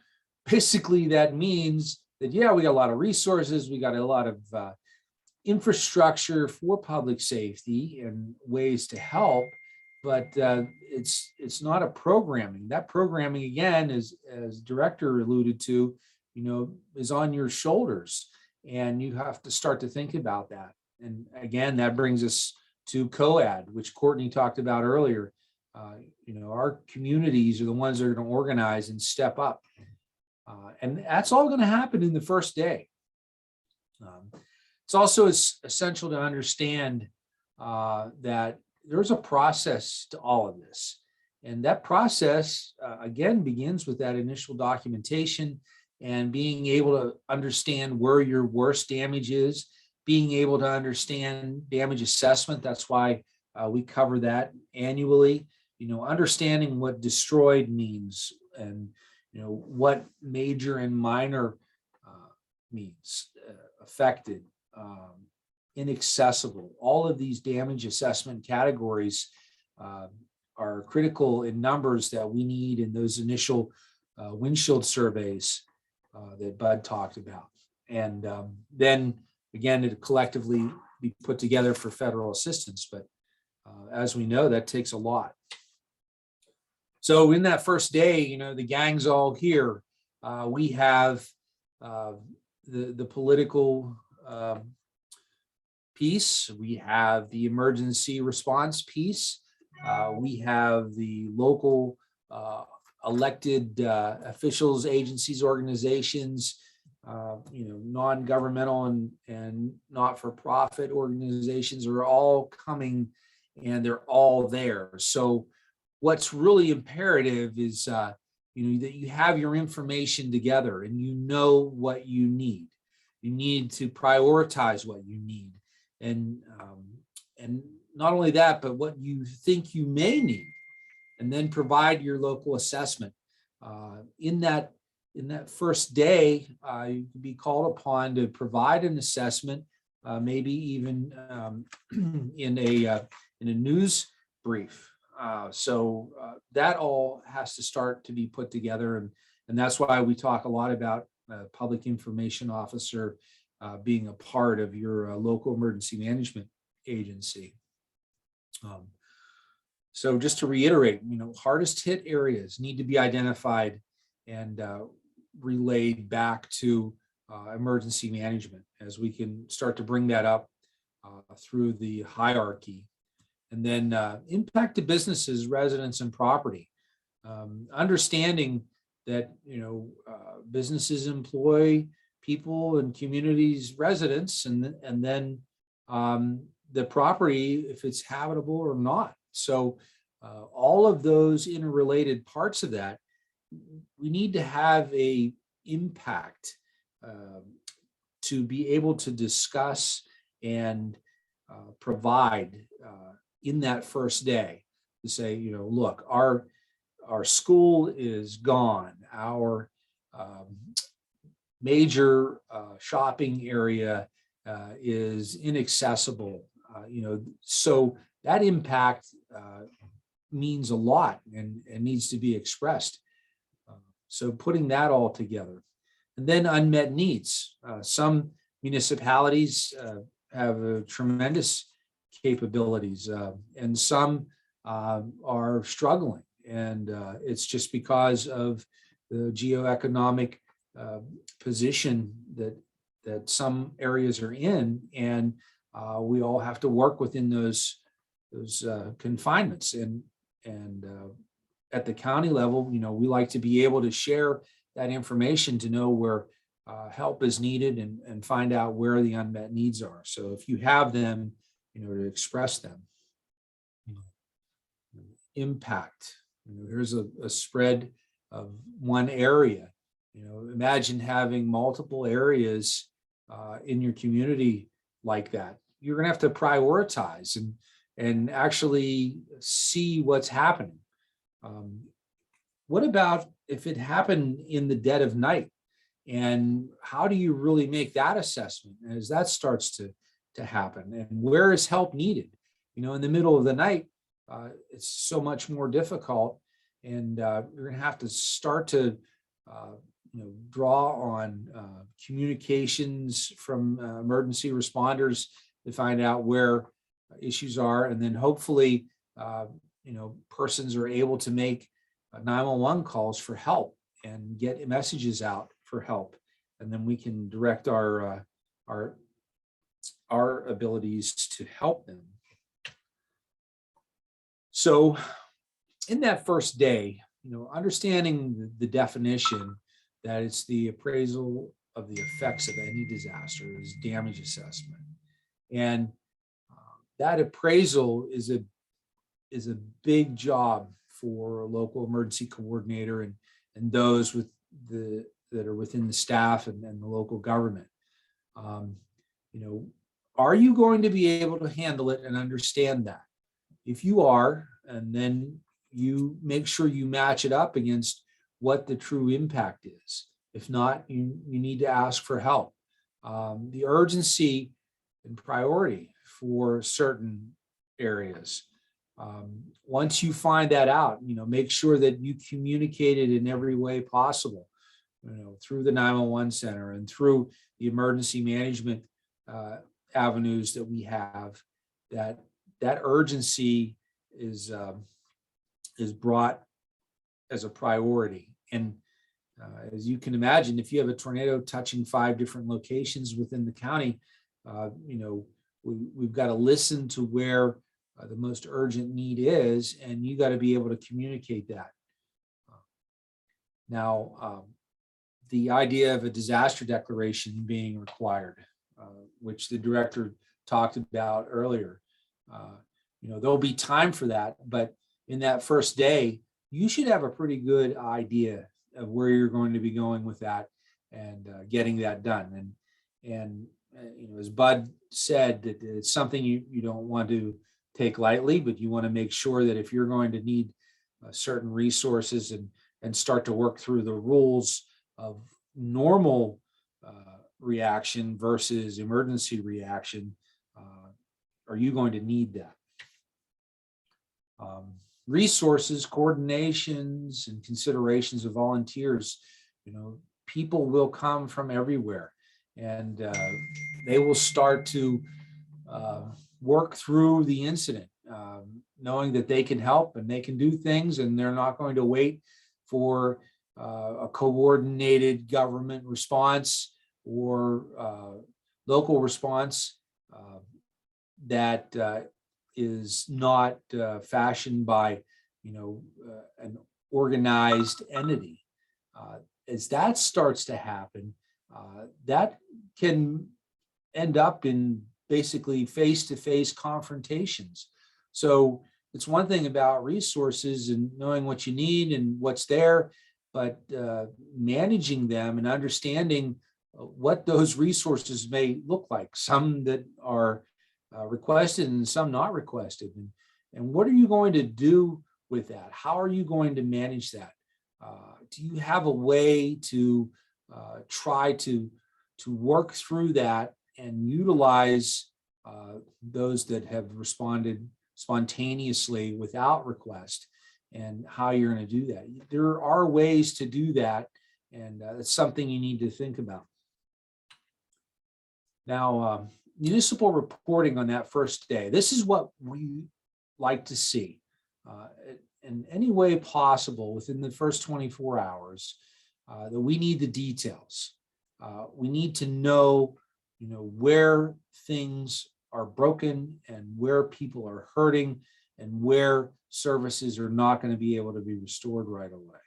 basically that means that, yeah, we got a lot of resources, we got a lot of infrastructure for public safety and ways to help, but it's not a programming. That programming, again, as director alluded to, is on your shoulders, and you have to start to think about that. And again, that brings us to COAD, which Courtney talked about earlier. Our communities are the ones that are going to organize and step up. And that's all going to happen in the first day. It's also essential to understand that there's a process to all of this. And that process, again, begins with that initial documentation and being able to understand where your worst damage is, being able to understand damage assessment. That's why we cover that annually. Understanding what destroyed means, and what major and minor means, affected, inaccessible. All of these damage assessment categories are critical in numbers that we need in those initial windshield surveys that Bud talked about. And then again, it collectively be put together for federal assistance. But as we know, that takes a lot. So in that first day, the gang's all here. We have the political piece. We have the emergency response piece. We have the local elected officials, agencies, organizations, non-governmental and not-for-profit organizations are all coming, and they're all there. So what's really imperative is that you have your information together and you know what you need. You need to prioritize what you need, and not only that, but what you think you may need, and then provide your local assessment. In that first day, you could be called upon to provide an assessment, maybe even in a news brief. So that all has to start to be put together, and that's why we talk a lot about public information officer being a part of your local emergency management agency. So just to reiterate, hardest hit areas need to be identified and relayed back to emergency management, as we can start to bring that up through the hierarchy. And then impact to businesses, residents, and property. Understanding that businesses employ people and communities, residents, and then the property, if it's habitable or not. So all of those interrelated parts of that, we need to have a impact to be able to discuss and provide in that first day, to say, look, our school is gone, our major shopping area is inaccessible, so that impact means a lot and needs to be expressed. So putting that all together. And then unmet needs. Some municipalities have tremendous capabilities, and some are struggling. And it's just because of the geoeconomic position that some areas are in, and we all have to work within those confinements. And at the county level, we like to be able to share that information to know where help is needed and find out where the unmet needs are. So if you have them, to express them. Impact. Here's a spread of one area. Imagine having multiple areas in your community like that. You're going to have to prioritize and actually see what's happening. What about if it happened in the dead of night? And how do you really make that assessment as that starts to happen? And where is help needed? In the middle of the night, it's so much more difficult. And you're going to have to start to draw on communications from emergency responders to find out where issues are. And then hopefully, persons are able to make 911 calls for help and get messages out for help. and then we can direct our abilities to help them. So in that first day, understanding the definition that it's the appraisal of the effects of any disaster is damage assessment. And that appraisal is a big job for a local emergency coordinator and those that are within the staff and the local government. Are you going to be able to handle it and understand that? If you are, and then you make sure you match it up against what the true impact is. If not, you need to ask for help. The urgency and priority for certain areas. Once you find that out, make sure that you communicate it in every way possible, through the 911 center and through the emergency management avenues that we have, that urgency is brought as a priority. And as you can imagine, if you have a tornado touching 5 different locations within the county, we've got to listen to where the most urgent need is, and you got to be able to communicate that. Now, the idea of a disaster declaration being required, which the director talked about earlier, there'll be time for that, but in that first day, you should have a pretty good idea of where you're going to be going with that and getting that done. And as Bud said, that it's something you don't want to take lightly, but you want to make sure that if you're going to need certain resources and start to work through the rules of normal reaction versus emergency reaction, are you going to need that? Resources, coordinations, and considerations of volunteers, people will come from everywhere, and they will start to work through the incident, knowing that they can help and they can do things, and they're not going to wait for a coordinated government response or local response that is not fashioned by an organized entity. As that starts to happen, that can end up in basically face-to-face confrontations. So it's one thing about resources and knowing what you need and what's there, but managing them and understanding what those resources may look like, some that are requested and some not requested. And what are you going to do with that? How are you going to manage that? Do you have a way to try to work through that and utilize those that have responded spontaneously without request, and how you're going to do that? There are ways to do that, and it's something you need to think about. Now, municipal reporting on that first day. This is what we like to see in any way possible within the first 24 hours, that we need the details. We need to know, where things are broken and where people are hurting and where services are not going to be able to be restored right away.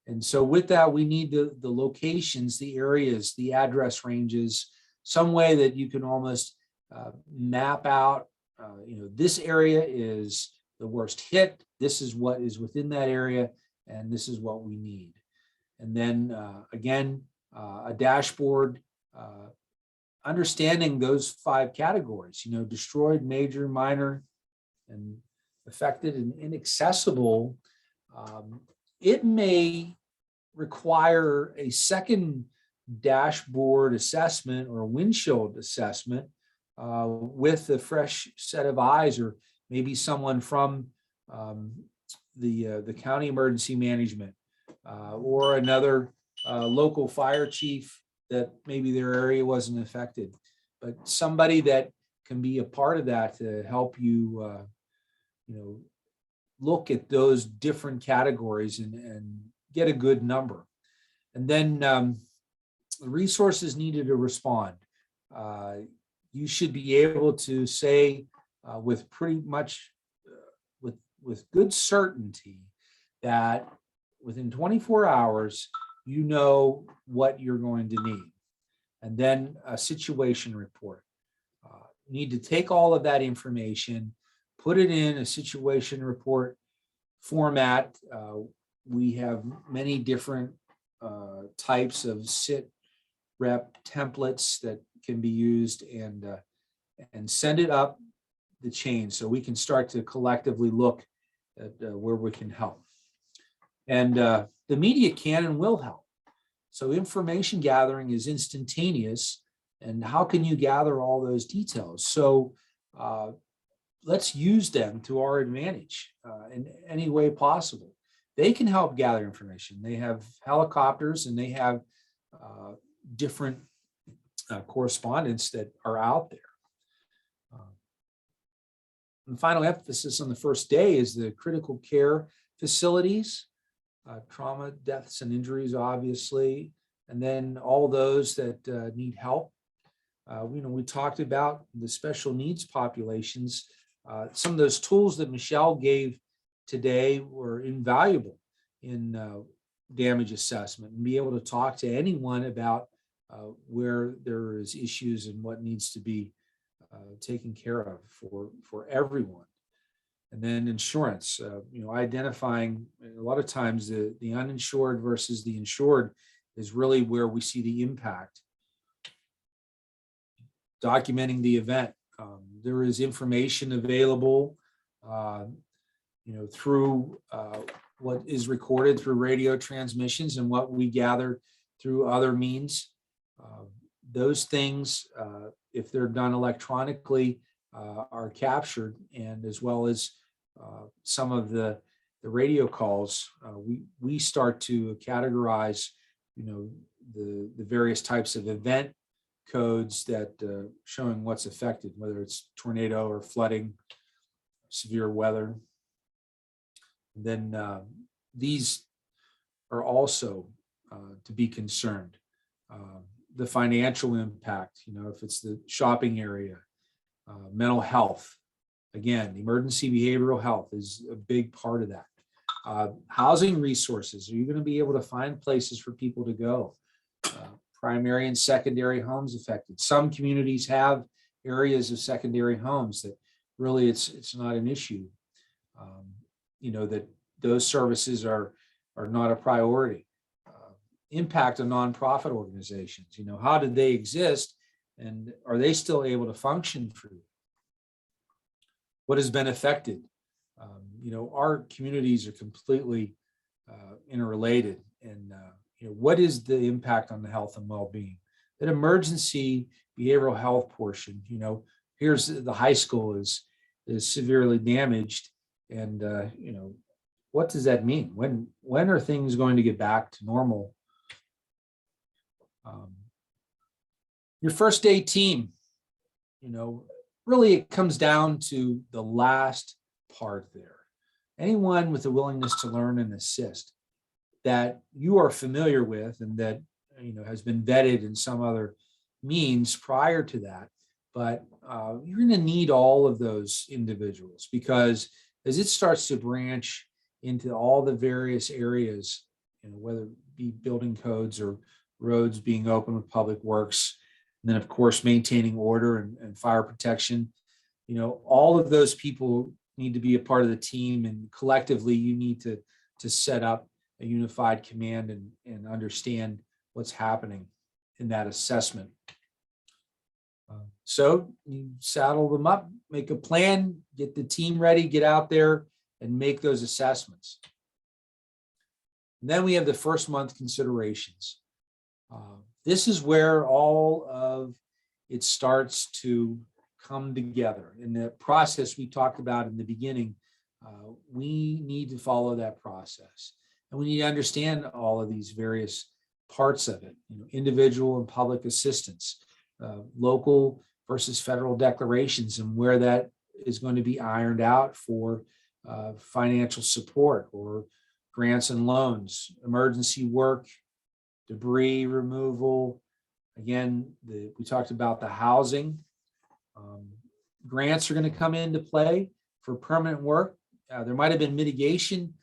And so with that, we need the locations, the areas, the address ranges, some way that you can almost map out, this area is the worst hit. This is what is within that area, and this is what we need. And then again, a dashboard, understanding those 5 categories, destroyed, major, minor, and affected and inaccessible. It may require a second dashboard assessment or windshield assessment with a fresh set of eyes, or maybe someone from the county emergency management or another local fire chief that maybe their area wasn't affected, but somebody that can be a part of that to help you, look at those different categories and get a good number. And then resources needed to respond. You should be able to say with pretty much with good certainty that within 24 hours, you know what you're going to need. And then a situation report. You need to take all of that information, put it in a situation report format. We have many different types of sit rep templates that can be used, and send it up the chain so we can start to collectively look at where we can help. And the media can and will help. So information gathering is instantaneous. And how can you gather all those details? So let's use them to our advantage in any way possible. They can help gather information. They have helicopters and they have different correspondents that are out there. And the final emphasis on the first day is the critical care facilities, trauma, deaths, and injuries, obviously, and then all those that need help. We talked about the special needs populations. Some of those tools that Michelle gave today were invaluable in damage assessment, and be able to talk to anyone about where there is issues and what needs to be taken care of for everyone. And then insurance, identifying a lot of times the uninsured versus the insured is really where we see the impact. Documenting the event. There is information available, through what is recorded through radio transmissions and what we gather through other means. Those things, if they're done electronically, are captured, and as well as some of the radio calls, we start to categorize, the various types of event codes that showing what's affected, whether it's tornado or flooding, severe weather. And then these are also to be concerned. The financial impact, if it's the shopping area, mental health. Again, emergency behavioral health is a big part of that. Housing resources. Are you going to be able to find places for people to go? Primary and secondary homes affected. Some communities have areas of secondary homes that really it's not an issue. That those services are not a priority. Impact on nonprofit organizations. How did they exist, and are they still able to function for you? What has been affected? Our communities are completely interrelated, and what is the impact on the health and well-being? That emergency behavioral health portion. Here's the high school is severely damaged, and what does that mean? When are things going to get back to normal? Your first day team, really it comes down to the last part there. Anyone with a willingness to learn and assist that you are familiar with and that has been vetted in some other means prior to that, but you're going to need all of those individuals, because as it starts to branch into all the various areas, whether it be building codes or roads being open with public works, and then of course maintaining order and fire protection, all of those people need to be a part of the team, and collectively you need to set up a unified command and understand what's happening in that assessment. So you saddle them up, make a plan, get the team ready, get out there and make those assessments. And then we have the first month considerations. This is where all of it starts to come together. In the process we talked about in the beginning, we need to follow that process. And we need to understand all of these various parts of it, individual and public assistance, local versus federal declarations, and where that is going to be ironed out for financial support or grants and loans, emergency work, debris removal, Again, we talked about the housing. Grants are going to come into play for permanent work. There might have been mitigation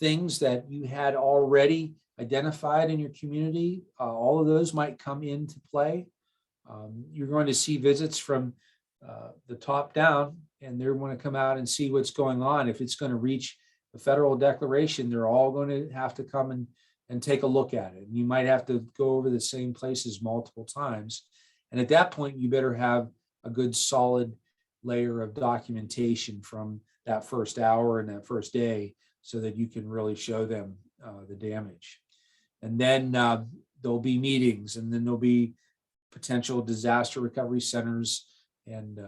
things that you had already identified in your community. All of those might come into play. You're going to see visits from the top down, and they're going to come out and see what's going on. If it's going to reach the federal declaration, they're all going to have to come and take a look at it. And you might have to go over the same places multiple times. And at that point, you better have a good solid layer of documentation from that first hour and that first day so that you can really show them the damage. And then there'll be meetings, and then there'll be potential disaster recovery centers, and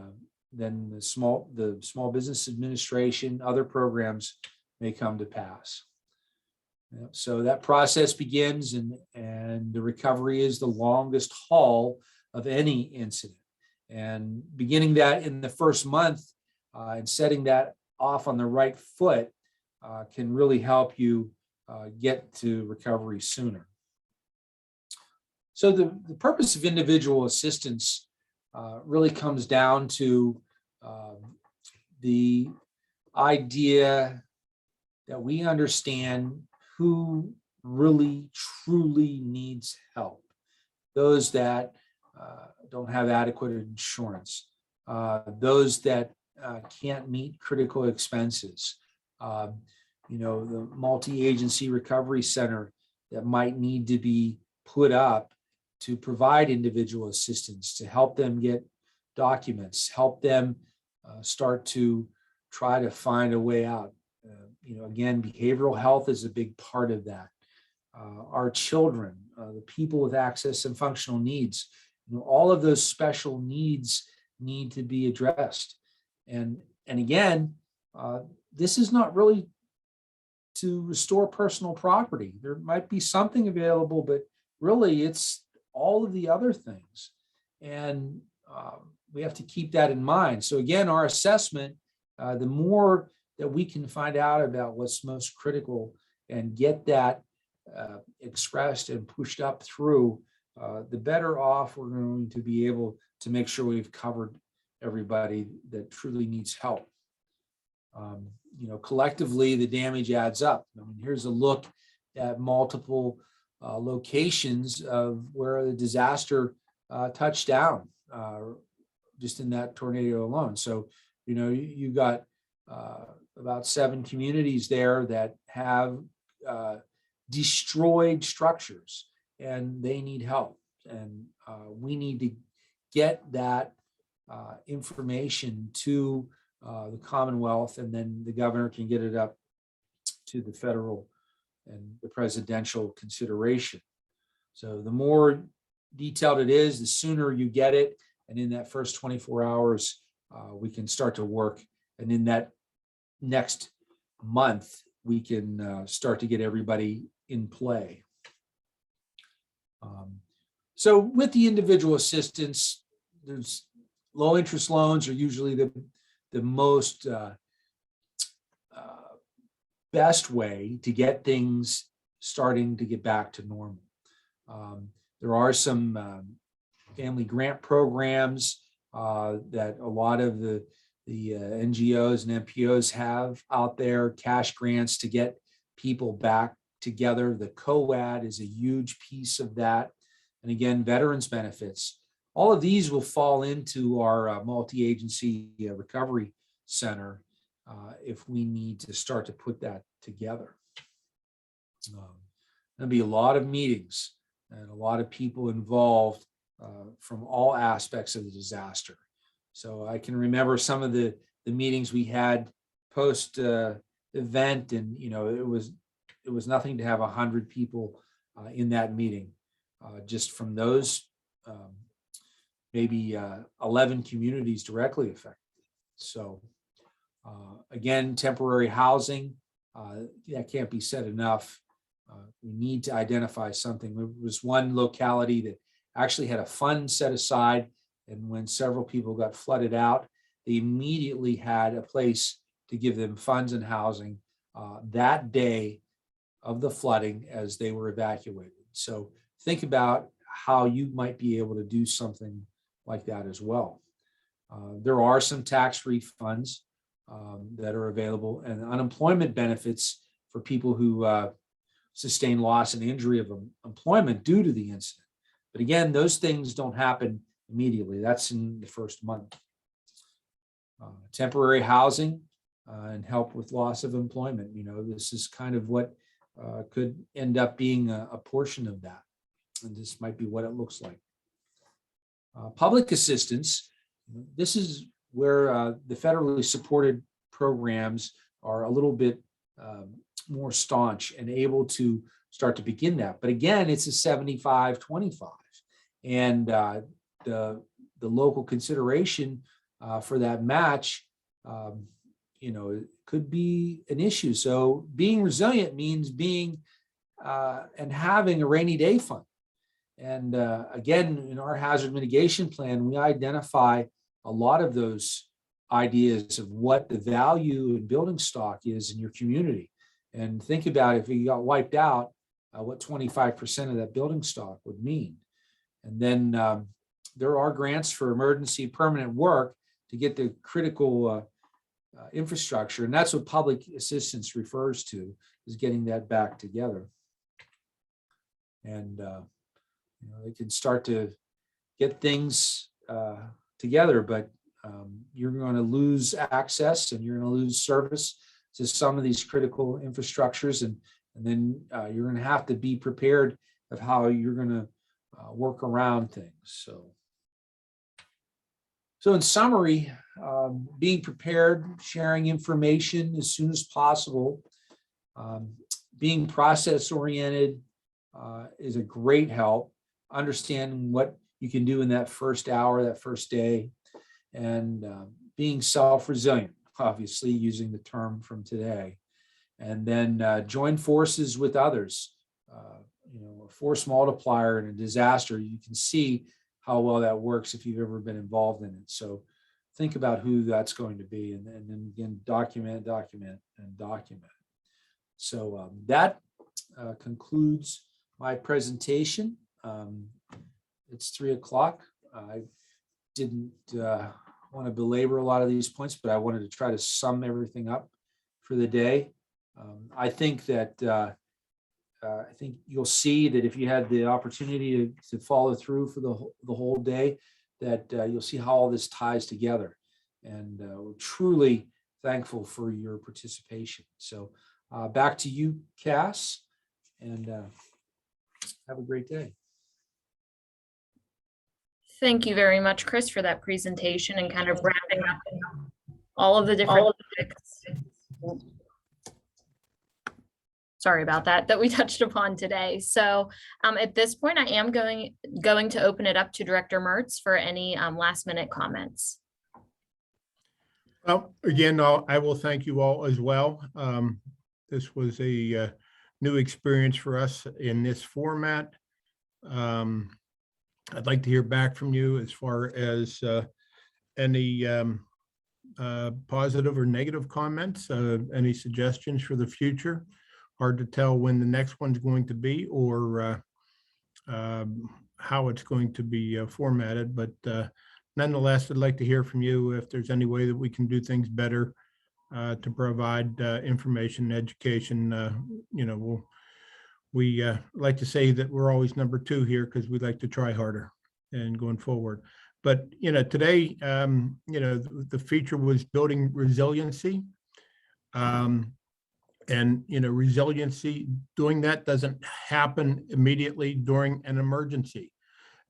then the small business administration, other programs may come to pass. So that process begins, and the recovery is the longest haul of any incident. And beginning that in the first month and setting that off on the right foot can really help you get to recovery sooner. So the purpose of individual assistance really comes down to the idea that we understand who really truly needs help. Those that don't have adequate insurance, those that can't meet critical expenses, the multi-agency recovery center that might need to be put up to provide individual assistance, to help them get documents, help them start to try to find a way out. Again, behavioral health is a big part of that. Our children, the people with access and functional needs, all of those special needs need to be addressed. And again, this is not really to restore personal property. There might be something available, but really it's all of the other things. And we have to keep that in mind. So again, our assessment, the more that we can find out about what's most critical and get that expressed and pushed up through, the better off we're going to be able to make sure we've covered everybody that truly needs help. Collectively, the damage adds up. Here's a look at multiple locations of where the disaster touched down just in that tornado alone. So, you got about 7 communities there that have destroyed structures, and they need help. And we need to get that information to the Commonwealth, and then the governor can get it up to the federal and the presidential consideration. So the more detailed it is, the sooner you get it. And in that first 24 hours, we can start to work. And in that next month, we can start to get everybody in play. So with the individual assistance, there's low interest loans are usually the most best way to get things starting to get back to normal. There are some family grant programs that a lot of the NGOs and NPOs have out there, cash grants to get people back together. The COAD is a huge piece of that. And again, veterans benefits. All of these will fall into our multi-agency recovery center if we need to start to put that together. There'll be a lot of meetings and a lot of people involved from all aspects of the disaster. So I can remember some of the meetings we had post event, and it was nothing to have 100 people in that meeting, just from those maybe 11 communities directly affected. So again, temporary housing, that can't be said enough. We need to identify something. There was one locality that actually had a fund set aside, and when several people got flooded out, they immediately had a place to give them funds and housing that day of the flooding as they were evacuated. So think about how you might be able to do something like that as well. There are some tax refunds that are available, and unemployment benefits for people who sustain loss and injury of employment due to the incident. But again, those things don't happen immediately. That's in the first month. Temporary housing and help with loss of employment. You know, this is kind of what could end up being a portion of that. And this might be what it looks like. Public assistance. This is where the federally supported programs are a little bit more staunch and able to start to begin that. But again, it's a 75-25. And the local consideration for that match, you know, it could be an issue. So being resilient means being and having a rainy day fund. And again, in our hazard mitigation plan, we identify a lot of those ideas of what the value in building stock is in your community. And think about if you got wiped out, what 25% of that building stock would mean. And then there are grants for emergency permanent work to get the critical infrastructure. And that's what public assistance refers to, is getting that back together. And you know, they can start to get things together, but you're going to lose access and you're going to lose service to some of these critical infrastructures. And then you're going to have to be prepared of how you're going to work around things. So in summary, being prepared, sharing information as soon as possible, being process oriented is a great help. Understanding what you can do in that first hour, that first day, and being self-resilient, obviously using the term from today, and then join forces with others. You know, a force multiplier in a disaster, you can see how well that works if you've ever been involved in it. So think about who that's going to be, and then again, document. So that concludes my presentation. It's 3 o'clock. I didn't want to belabor a lot of these points, but I wanted to try to sum everything up for the day. I think that I think you'll see that if you had the opportunity to follow through for the whole day, that you'll see how all this ties together. And we're truly thankful for your participation. So back to you, Cass, and have a great day. Thank you very much, Chris, for that presentation and kind of wrapping up all of the different topics. Sorry about that we touched upon today. So at this point, I am going to open it up to Director Mertz for any last minute comments. Well, again, I will thank you all as well. This was a new experience for us in this format. I'd like to hear back from you as far as any positive or negative comments, any suggestions for the future. Hard to tell when the next one's going to be or how it's going to be formatted, but nonetheless, I'd like to hear from you if there's any way that we can do things better to provide information, education. You know, we like to say that we're always number 2 here because we like to try harder and going forward. But, you know, today, you know, the feature was building resiliency. And, you know, resiliency, doing that doesn't happen immediately during an emergency.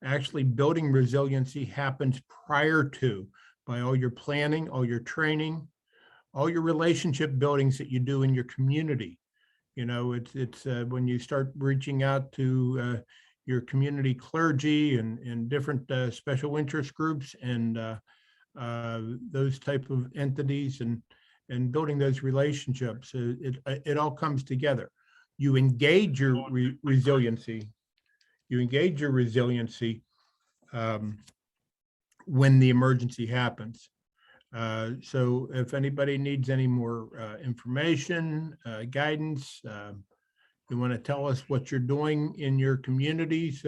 Actually, building resiliency happens prior to, by all your planning, all your training, all your relationship buildings that you do in your community. You know, it's when you start reaching out to your community clergy and different special interest groups and those type of entities and building those relationships, it all comes together. You engage your resiliency. You engage your resiliency when the emergency happens. So if anybody needs any more information, guidance, you want to tell us what you're doing in your communities,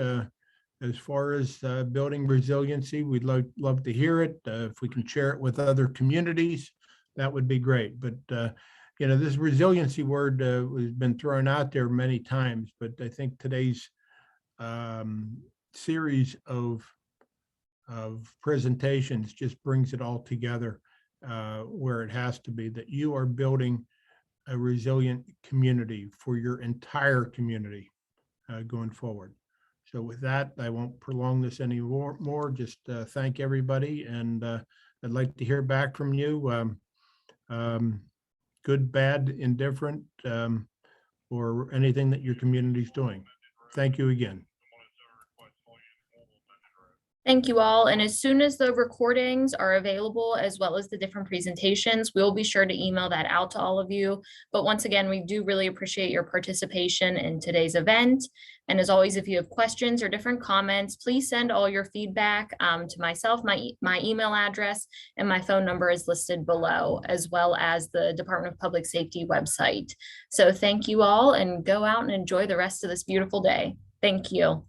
as far as building resiliency, we'd love to hear it. If we can share it with other communities, that would be great. But this resiliency word has been thrown out there many times, but I think today's series of presentations just brings it all together where it has to be, that you are building a resilient community for your entire community going forward. So with that, I won't prolong this any more. Just thank everybody, and I'd like to hear back from you. Good, bad, indifferent, or anything that your community's doing. Thank you again. Thank you all. And as soon as the recordings are available, as well as the different presentations, we'll be sure to email that out to all of you. But once again, we do really appreciate your participation in today's event. And as always, if you have questions or different comments, please send all your feedback to myself. My email address and my phone number is listed below, as well as the Department of Public Safety website. So thank you all, and go out and enjoy the rest of this beautiful day. Thank you.